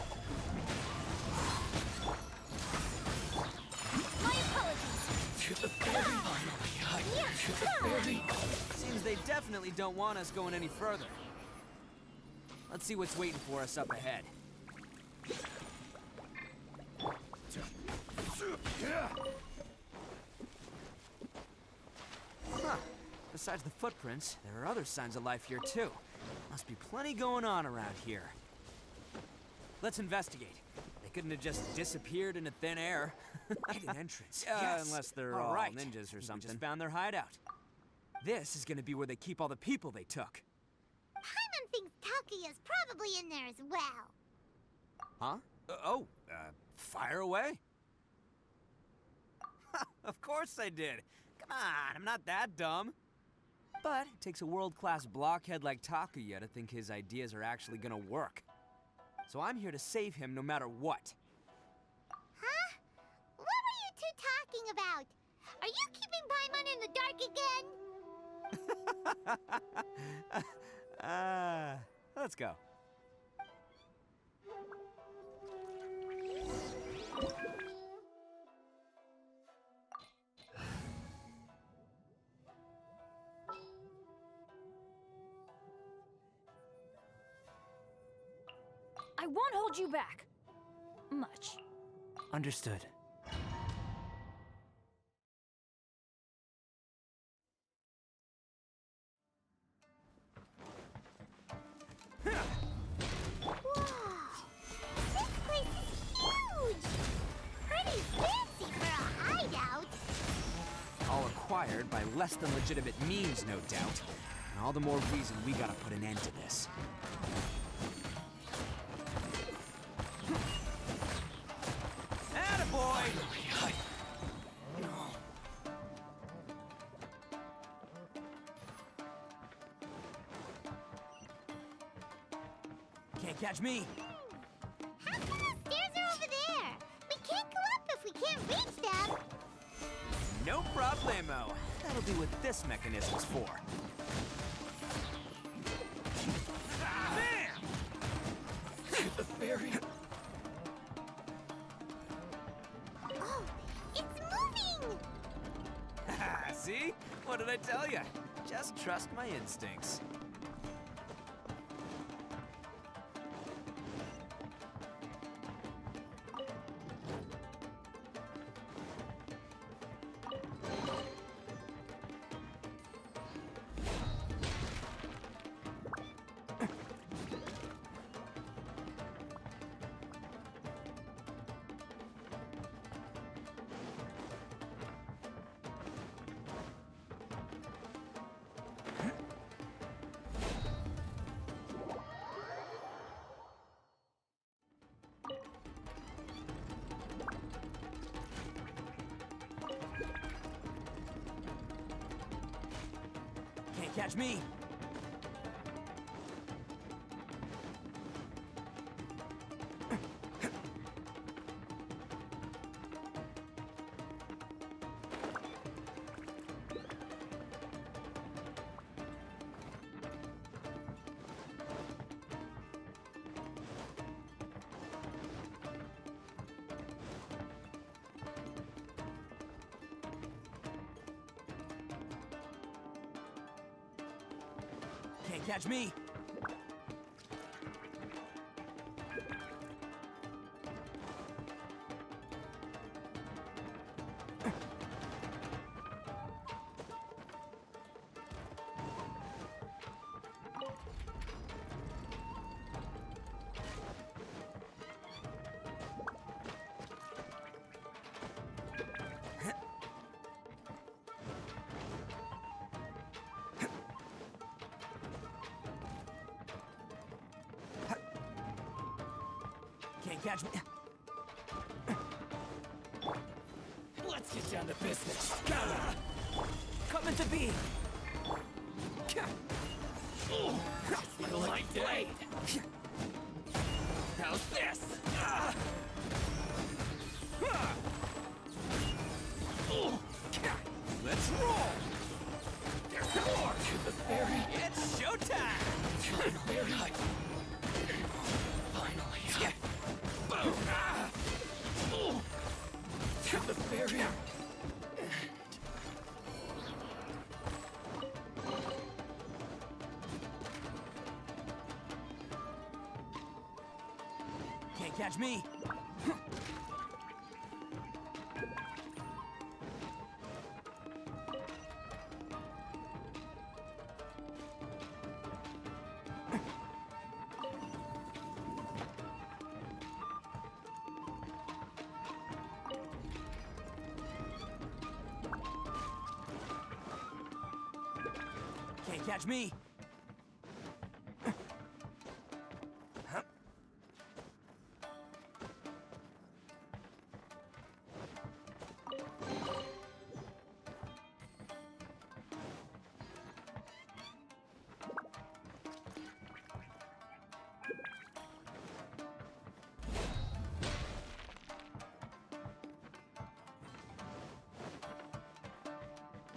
My apologies. Seems they definitely don't want us going any further. Let's see what's waiting for us up ahead. Huh. Besides the footprints, there are other signs of life here too. Must be plenty going on around here. Let's investigate. They couldn't have just disappeared into thin air. Hidden entrance. Yes. Unless they're all ninjas or something. We just found their hideout. This is gonna be where they keep all the people they took. Paimon thinks Takuya's probably in there as well. Huh? Fire away. Of course I did. Come on, I'm not that dumb. But it takes a world-class blockhead like Takuya to think his ideas are actually gonna work. So I'm here to save him no matter what. Huh? What were you two talking about? Are you keeping Paimon in the dark again? Let's go. I won't hold you back. Much. Understood. Whoa! This place is huge! Pretty fancy for a hideout. All acquired by less than legitimate means, no doubt. And all the more reason we gotta put an end to this. Attaboy! Can't catch me. How come the stairs are over there? We can't go up if we can't reach them. No problemo. That'll be what this mechanism's for. Bam! The ferry. Oh, it's moving! See? What did I tell you? Just trust my instincts. Can't catch me! Can't catch me! Can't catch me. Let's get down to business. Coming to be. Feel my blade. How's this? Let's roll. There's more to the fairy. It's showtime. To the fairy. Finally. Boom. To the fairy. Can't catch me. Can't catch me.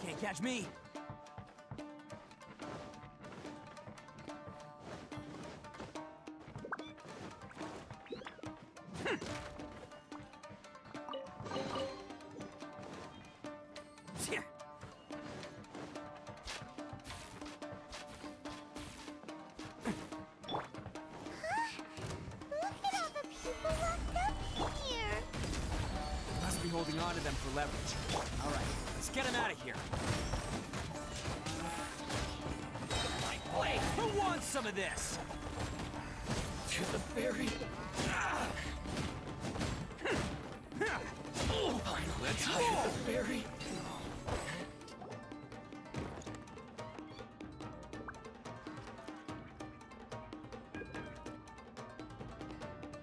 Can't catch me. Yeah. Look at all the people locked up here. Must be holding on to them for leverage. All right, let's get them out of here. My blade! Who wants some of this? To the fairy. Finally, Let's I roll. hit the fairy.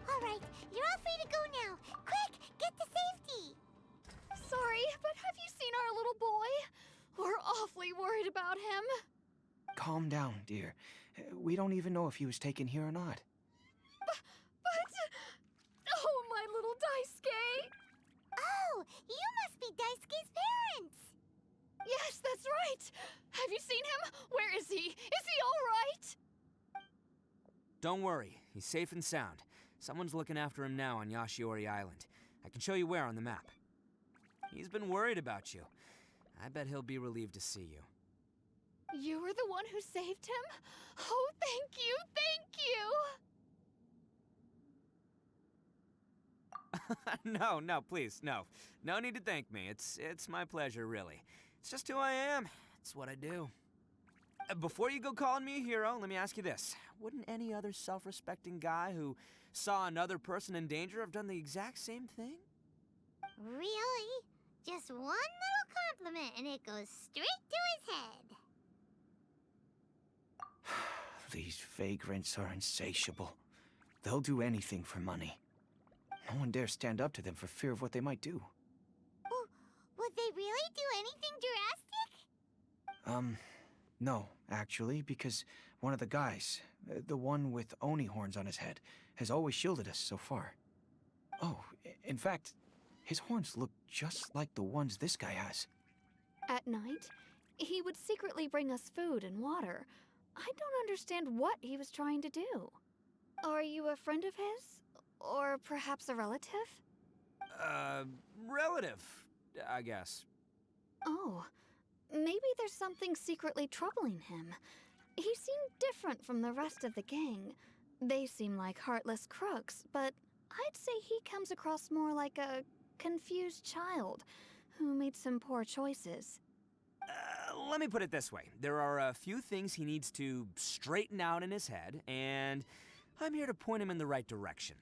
All right, you're all free to go now. Quick, get to safety. Sorry, but have you seen our little boy? We're awfully worried about him. Calm down, dear. We don't even know if he was taken here or not. But... Oh, my little Daisuke! Oh, you must be Daisuke's parents. Yes, that's right! Have you seen him? Where is he? Is he all right? Don't worry, he's safe and sound. Someone's looking after him now on Yashiori Island. I can show you where on the map. He's been worried about you. I bet he'll be relieved to see you. You were the one who saved him? Oh, thank you, thank you! No, please, no. No need to thank me. It's my pleasure, really. It's just who I am. It's what I do. Before you go calling me a hero, let me ask you this. Wouldn't any other self-respecting guy who saw another person in danger have done the exact same thing? Really? Just one little compliment and it goes straight to his head. These vagrants are insatiable. They'll do anything for money. No one dares stand up to them for fear of what they might do. Would they really do anything drastic? No, actually, because one of the guys, the one with Oni horns on his head, has always shielded us so far. Oh, in fact, his horns look just like the ones this guy has. At night, he would secretly bring us food and water. I don't understand what he was trying to do. Are you a friend of his? Or perhaps a relative? Relative, I guess. Oh, maybe there's something secretly troubling him. He seemed different from the rest of the gang. They seem like heartless crooks, but I'd say he comes across more like a confused child who made some poor choices. Let me put it this way. There are a few things he needs to straighten out in his head, and I'm here to point him in the right direction.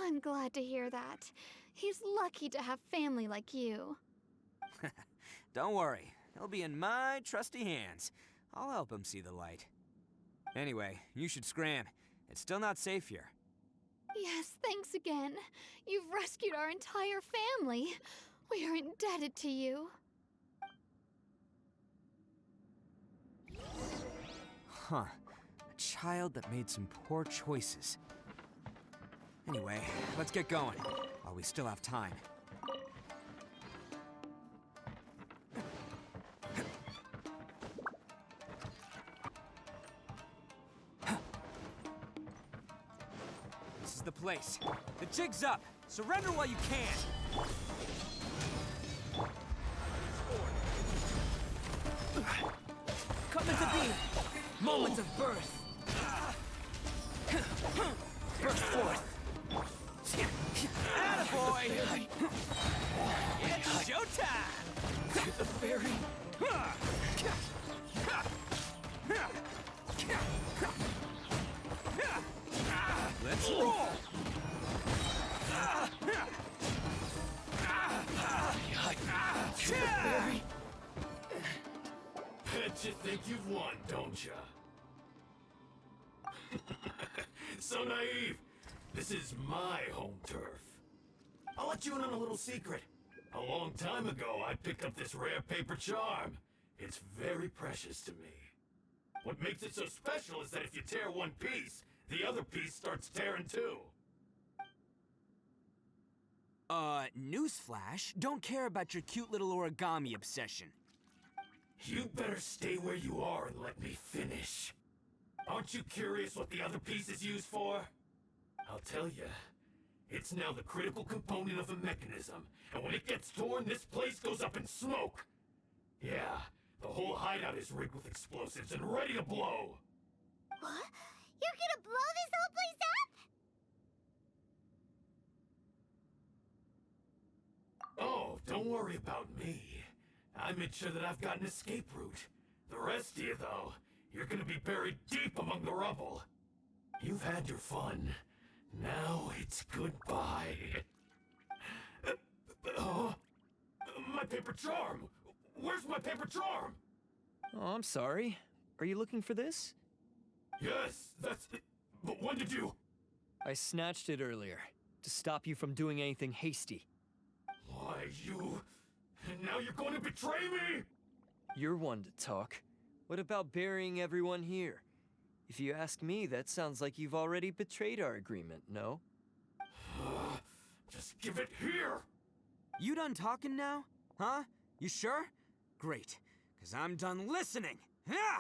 I'm glad to hear that. He's lucky to have family like you. Don't worry. He'll be in my trusty hands. I'll help him see the light. Anyway, you should scram. It's still not safe here. Yes, thanks again. You've rescued our entire family. We are indebted to you. Huh. A child that made some poor choices. Anyway, let's get going, while we still have time. This is the place. The jig's up. Surrender while you can. Coming to be! Moments of birth! Burst forth! Attaboy! It's showtime! The fairy! Let's roll! Bet you think you've won, don't ya? So naive. This is my home turf. I'll let you in on a little secret. A long time ago, I picked up this rare paper charm. It's very precious to me. What makes it so special is that if you tear one piece, the other piece starts tearing too. Newsflash, don't care about your cute little origami obsession. You better stay where you are and let me finish. Aren't you curious what the other piece is used for? I'll tell you. It's now the critical component of a mechanism, and when it gets torn, this place goes up in smoke. Yeah, the whole hideout is rigged with explosives and ready to blow. What? You're gonna blow this whole place up? Oh, don't worry about me. I made sure that I've got an escape route. The rest of you, though, you're gonna be buried deep among the rubble. You've had your fun. Now it's goodbye. My paper charm! Where's my paper charm? Oh, I'm sorry. Are you looking for this? Yes, that's it. But when did you... I snatched it earlier, to stop you from doing anything hasty. Why, you... And now you're going to betray me? You're one to talk. What about burying everyone here? If you ask me, that sounds like you've already betrayed our agreement, no? Just give it here! You done talking now? Huh? You sure? Great, because I'm done listening. Yeah!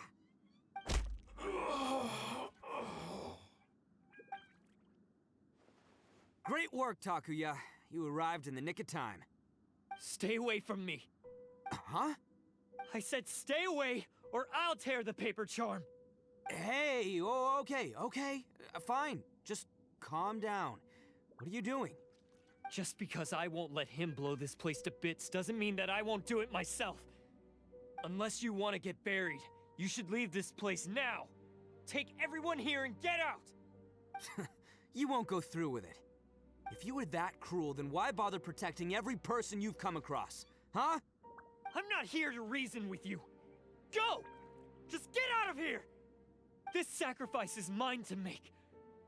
Great work, Takuya. You arrived in the nick of time. Stay away from me. Huh? I said stay away, or I'll tear the paper charm. Hey, oh, okay. Fine. Just calm down. What are you doing? Just because I won't let him blow this place to bits doesn't mean that I won't do it myself. Unless you want to get buried, you should leave this place now. Take everyone here and get out! You won't go through with it. If you were that cruel, then why bother protecting every person you've come across? Huh? I'm not here to reason with you. Go! Just get out of here! This sacrifice is mine to make.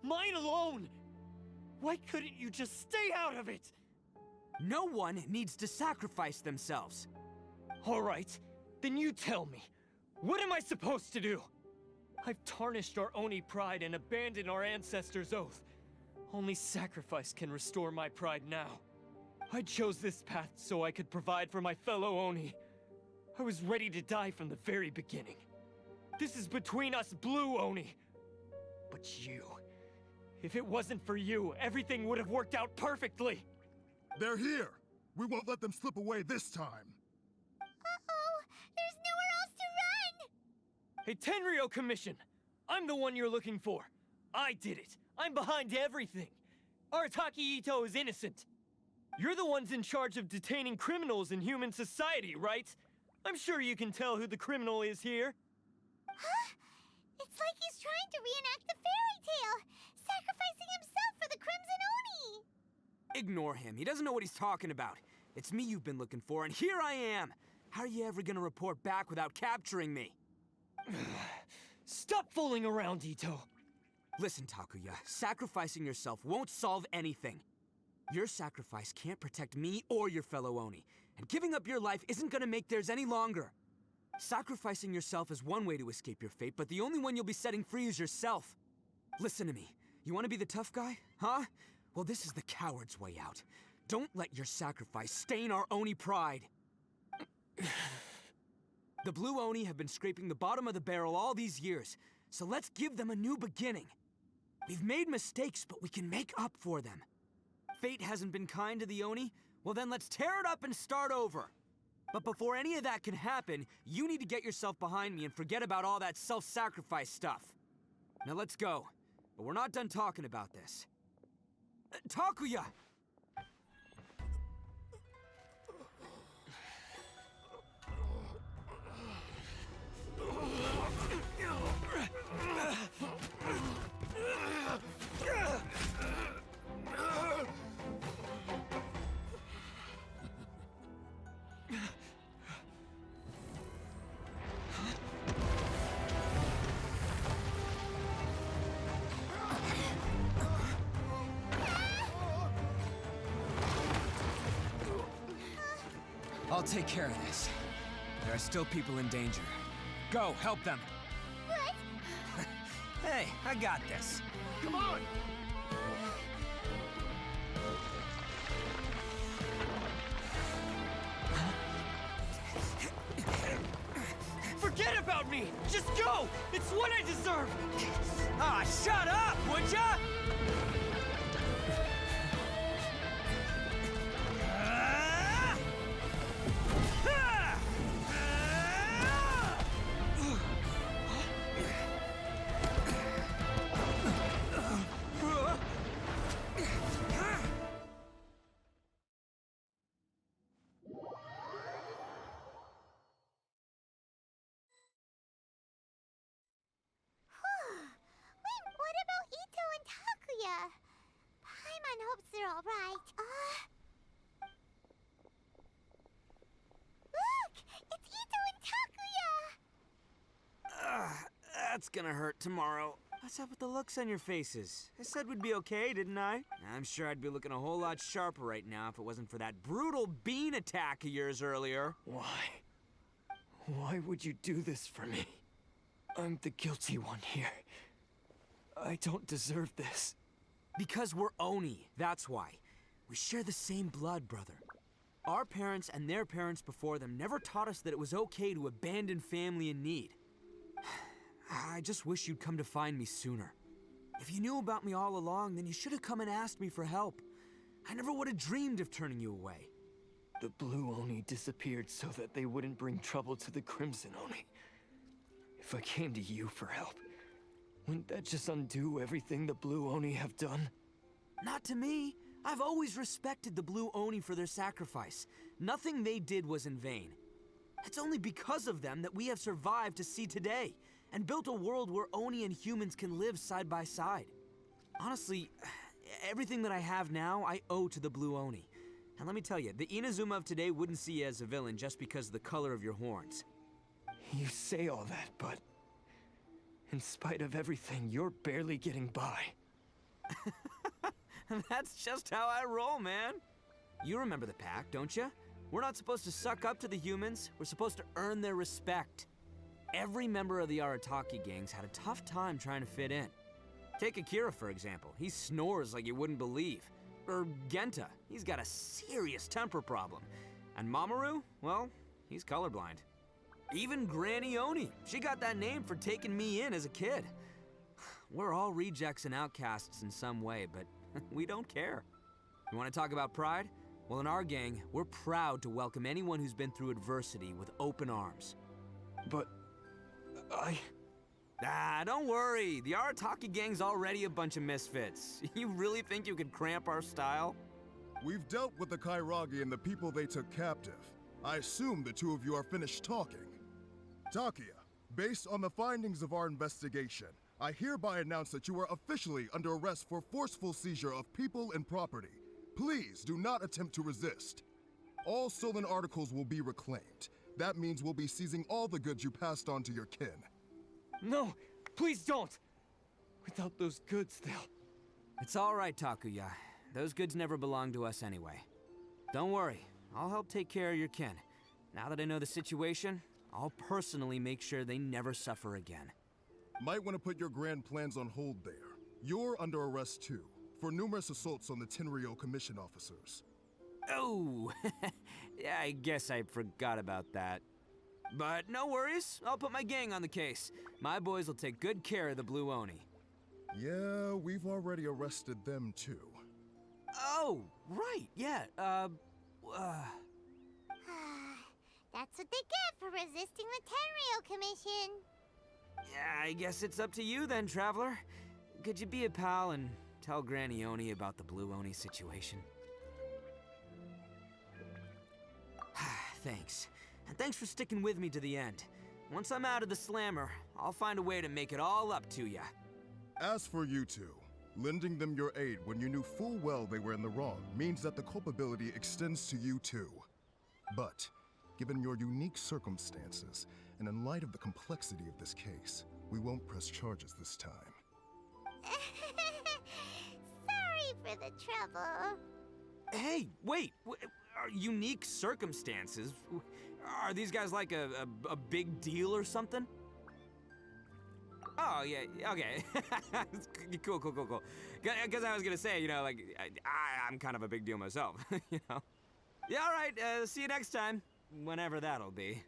Mine alone! Why couldn't you just stay out of it? No one needs to sacrifice themselves. All right, then you tell me. What am I supposed to do? I've tarnished our Oni pride and abandoned our ancestors' oath. Only sacrifice can restore my pride now. I chose this path so I could provide for my fellow Oni. I was ready to die from the very beginning. This is between us Blue Oni. But you... If it wasn't for you, everything would have worked out perfectly! They're here! We won't let them slip away this time! Uh-oh! There's nowhere else to run! Hey, Tenryo Commission! I'm the one you're looking for. I did it. I'm behind everything. Arataki Itto is innocent. You're the ones in charge of detaining criminals in human society, right? I'm sure you can tell who the criminal is here. Huh? It's like he's trying to reenact the fairy tale, sacrificing himself for the Crimson Oni! Ignore him. He doesn't know what he's talking about. It's me you've been looking for, and here I am! How are you ever gonna report back without capturing me? Stop fooling around, Itto! Listen, Takuya, sacrificing yourself won't solve anything. Your sacrifice can't protect me or your fellow Oni, and giving up your life isn't gonna make theirs any longer. Sacrificing yourself is one way to escape your fate, but the only one you'll be setting free is yourself. Listen to me. You want to be the tough guy, huh? Well, this is the coward's way out. Don't let your sacrifice stain our Oni pride. The Blue Oni have been scraping the bottom of the barrel all these years, so let's give them a new beginning. We've made mistakes, but we can make up for them. Fate hasn't been kind to the Oni? Well then let's tear it up and start over. But before any of that can happen, you need to get yourself behind me and forget about all that self-sacrifice stuff. Now let's go. But we're not done talking about this. Takuya! I'll take care of this. There are still people in danger. Go, help them. What? Hey, I got this. Come on! Forget about me! Just go! It's what I deserve! Ah, shut up, would ya? Wait, what about Itto and Takuya? Paimon hopes they're alright. Look! It's Itto and Takuya! That's gonna hurt tomorrow. What's up with the looks on your faces? I said we'd be okay, didn't I? I'm sure I'd be looking a whole lot sharper right now if it wasn't for that brutal bean attack of yours earlier. Why? Why would you do this for me? I'm the guilty one here. I don't deserve this. Because we're Oni, that's why. We share the same blood, brother. Our parents and their parents before them never taught us that it was okay to abandon family in need. I just wish you'd come to find me sooner. If you knew about me all along, then you should have come and asked me for help. I never would have dreamed of turning you away. The Blue Oni disappeared so that they wouldn't bring trouble to the Crimson Oni. If I came to you for help, wouldn't that just undo everything the Blue Oni have done? Not to me. I've always respected the Blue Oni for their sacrifice. Nothing they did was in vain. It's only because of them that we have survived to see today, and built a world where Oni and humans can live side by side. Honestly, everything that I have now, I owe to the Blue Oni. And let me tell you, the Inazuma of today wouldn't see you as a villain just because of the color of your horns. You say all that, but in spite of everything, you're barely getting by. That's just how I roll, man. You remember the pact, don't you? We're not supposed to suck up to the humans. We're supposed to earn their respect. Every member of the Arataki gangs had a tough time trying to fit in. Take Akira, for example. He snores like you wouldn't believe. Or Genta, he's got a serious temper problem. And Mamoru, well, he's colorblind. Even Granny Oni, she got that name for taking me in as a kid. We're all rejects and outcasts in some way, but we don't care. You want to talk about pride? Well, in our gang, we're proud to welcome anyone who's been through adversity with open arms. But Don't worry. The Arataki gang's already a bunch of misfits. You really think you could cramp our style? We've dealt with the Kairagi and the people they took captive. I assume the two of you are finished talking. Takia, based on the findings of our investigation, I hereby announce that you are officially under arrest for forceful seizure of people and property. Please do not attempt to resist. All stolen articles will be reclaimed. That means we'll be seizing all the goods you passed on to your kin. No, please don't! Without those goods, they'll... It's all right, Takuya. Those goods never belonged to us anyway. Don't worry, I'll help take care of your kin. Now that I know the situation, I'll personally make sure they never suffer again. Might want to put your grand plans on hold there. You're under arrest too, for numerous assaults on the Tenryo Commission officers. Oh, yeah, I guess I forgot about that. But no worries, I'll put my gang on the case. My boys will take good care of the Blue Oni. Yeah, we've already arrested them too. Oh, right, yeah, That's what they get for resisting the Tenryo Commission. yeah, I guess it's up to you then, Traveler. Could you be a pal and tell Granny Oni about the Blue Oni situation? Thanks. And thanks for sticking with me to the end. Once I'm out of the slammer, I'll find a way to make it all up to ya. As for you two, lending them your aid when you knew full well they were in the wrong means that the culpability extends to you too. But, given your unique circumstances, and in light of the complexity of this case, we won't press charges this time. Sorry for the trouble. Hey, wait! Unique circumstances? Are these guys like a big deal or something? Oh, yeah, okay. Cool. Because I was gonna say, you know, like, I'm kind of a big deal myself, you know? Yeah, all right, see you next time. Whenever that'll be.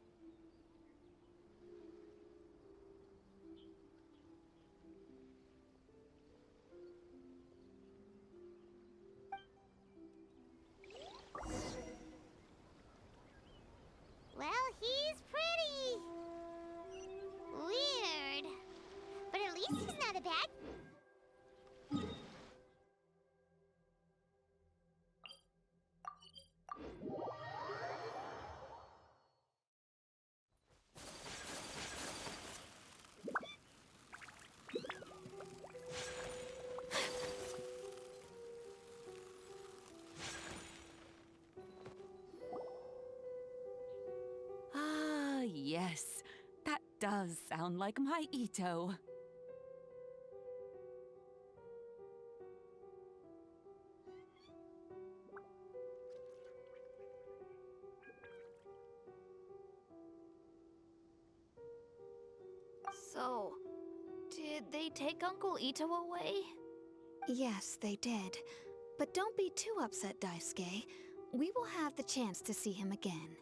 Well, he's pretty weird. But at least he's not a bad... Yes, that does sound like my Itto. So, did they take Uncle Itto away? Yes, they did. But don't be too upset, Daisuke. We will have the chance to see him again.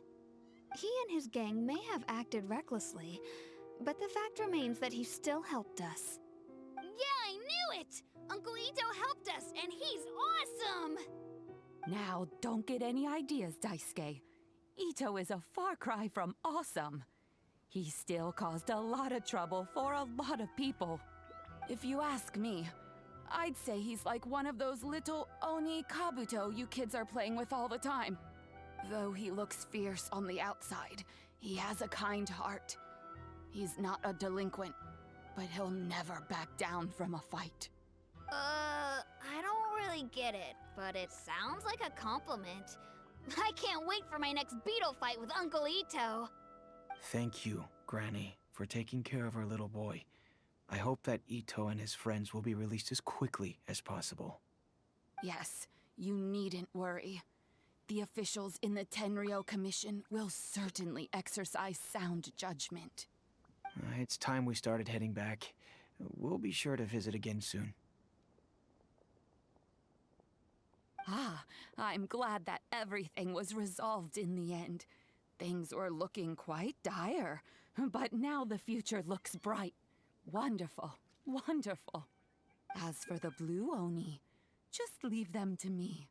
He and his gang may have acted recklessly, but the fact remains that he still helped us. Yeah, I knew it! Uncle Itto helped us, and he's awesome! Now, don't get any ideas, Daisuke. Itto is a far cry from awesome. He still caused a lot of trouble for a lot of people. If you ask me, I'd say he's like one of those little Oni Kabuto you kids are playing with all the time. Though he looks fierce on the outside, he has a kind heart. He's not a delinquent, but he'll never back down from a fight. I don't really get it, but it sounds like a compliment. I can't wait for my next beetle fight with Uncle Itto. Thank you, Granny, for taking care of our little boy. I hope that Itto and his friends will be released as quickly as possible. Yes, you needn't worry. The officials in the Tenryo Commission will certainly exercise sound judgment. It's time we started heading back. We'll be sure to visit again soon. Ah, I'm glad that everything was resolved in the end. Things were looking quite dire, but now the future looks bright. Wonderful, wonderful. As for the Blue Oni, just leave them to me.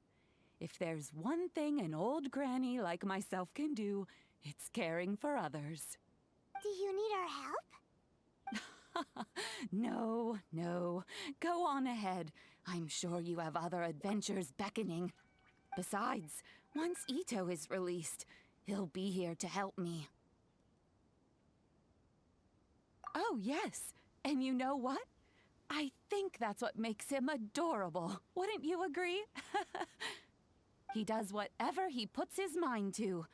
If there's one thing an old granny like myself can do, it's caring for others. Do you need our help? No, no. Go on ahead. I'm sure you have other adventures beckoning. Besides, once Itto is released, he'll be here to help me. Oh, yes. And you know what? I think that's what makes him adorable. Wouldn't you agree? He does whatever he puts his mind to.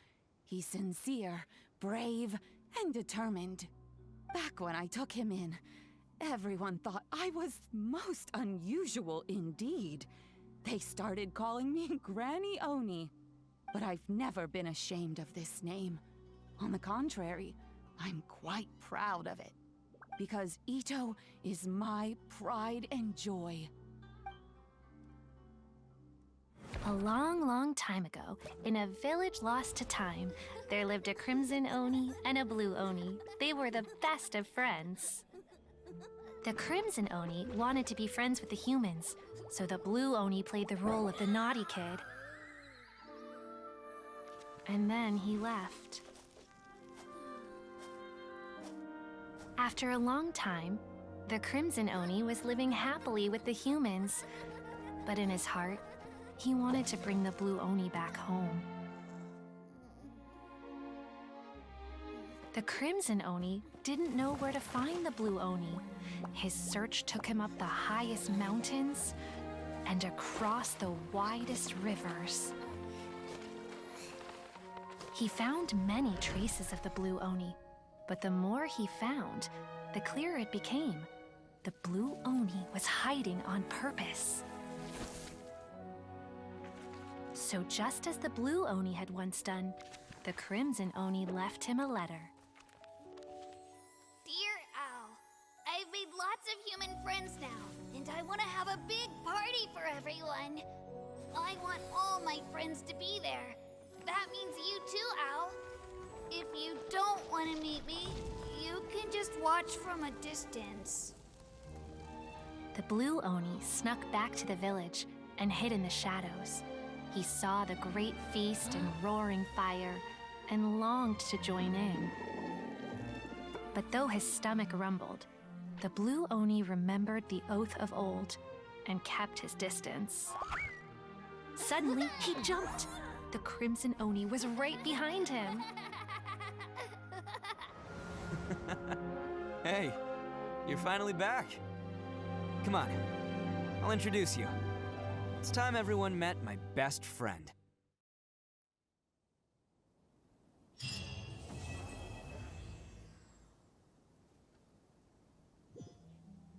He's sincere, brave, and determined. Back when I took him in, everyone thought I was most unusual indeed. They started calling me Granny Oni. But I've never been ashamed of this name. On the contrary, I'm quite proud of it. Because Itto is my pride and joy. A long, long time ago, in a village lost to time, there lived a Crimson Oni and a Blue Oni. They were the best of friends. The Crimson Oni wanted to be friends with the humans, so the Blue Oni played the role of the naughty kid. And then he left. After a long time, the Crimson Oni was living happily with the humans, but in his heart, he wanted to bring the Blue Oni back home. The Crimson Oni didn't know where to find the Blue Oni. His search took him up the highest mountains and across the widest rivers. He found many traces of the Blue Oni, but the more he found, the clearer it became. The Blue Oni was hiding on purpose. So just as the Blue Oni had once done, the Crimson Oni left him a letter. Dear Owl, I've made lots of human friends now, and I want to have a big party for everyone. I want all my friends to be there. That means you too, Owl. If you don't want to meet me, you can just watch from a distance. The Blue Oni snuck back to the village and hid in the shadows. He saw the great feast and roaring fire and longed to join in. But though his stomach rumbled, the Blue Oni remembered the oath of old and kept his distance. Suddenly, he jumped. The Crimson Oni was right behind him. Hey, you're finally back. Come on, I'll introduce you. It's time everyone met my best friend.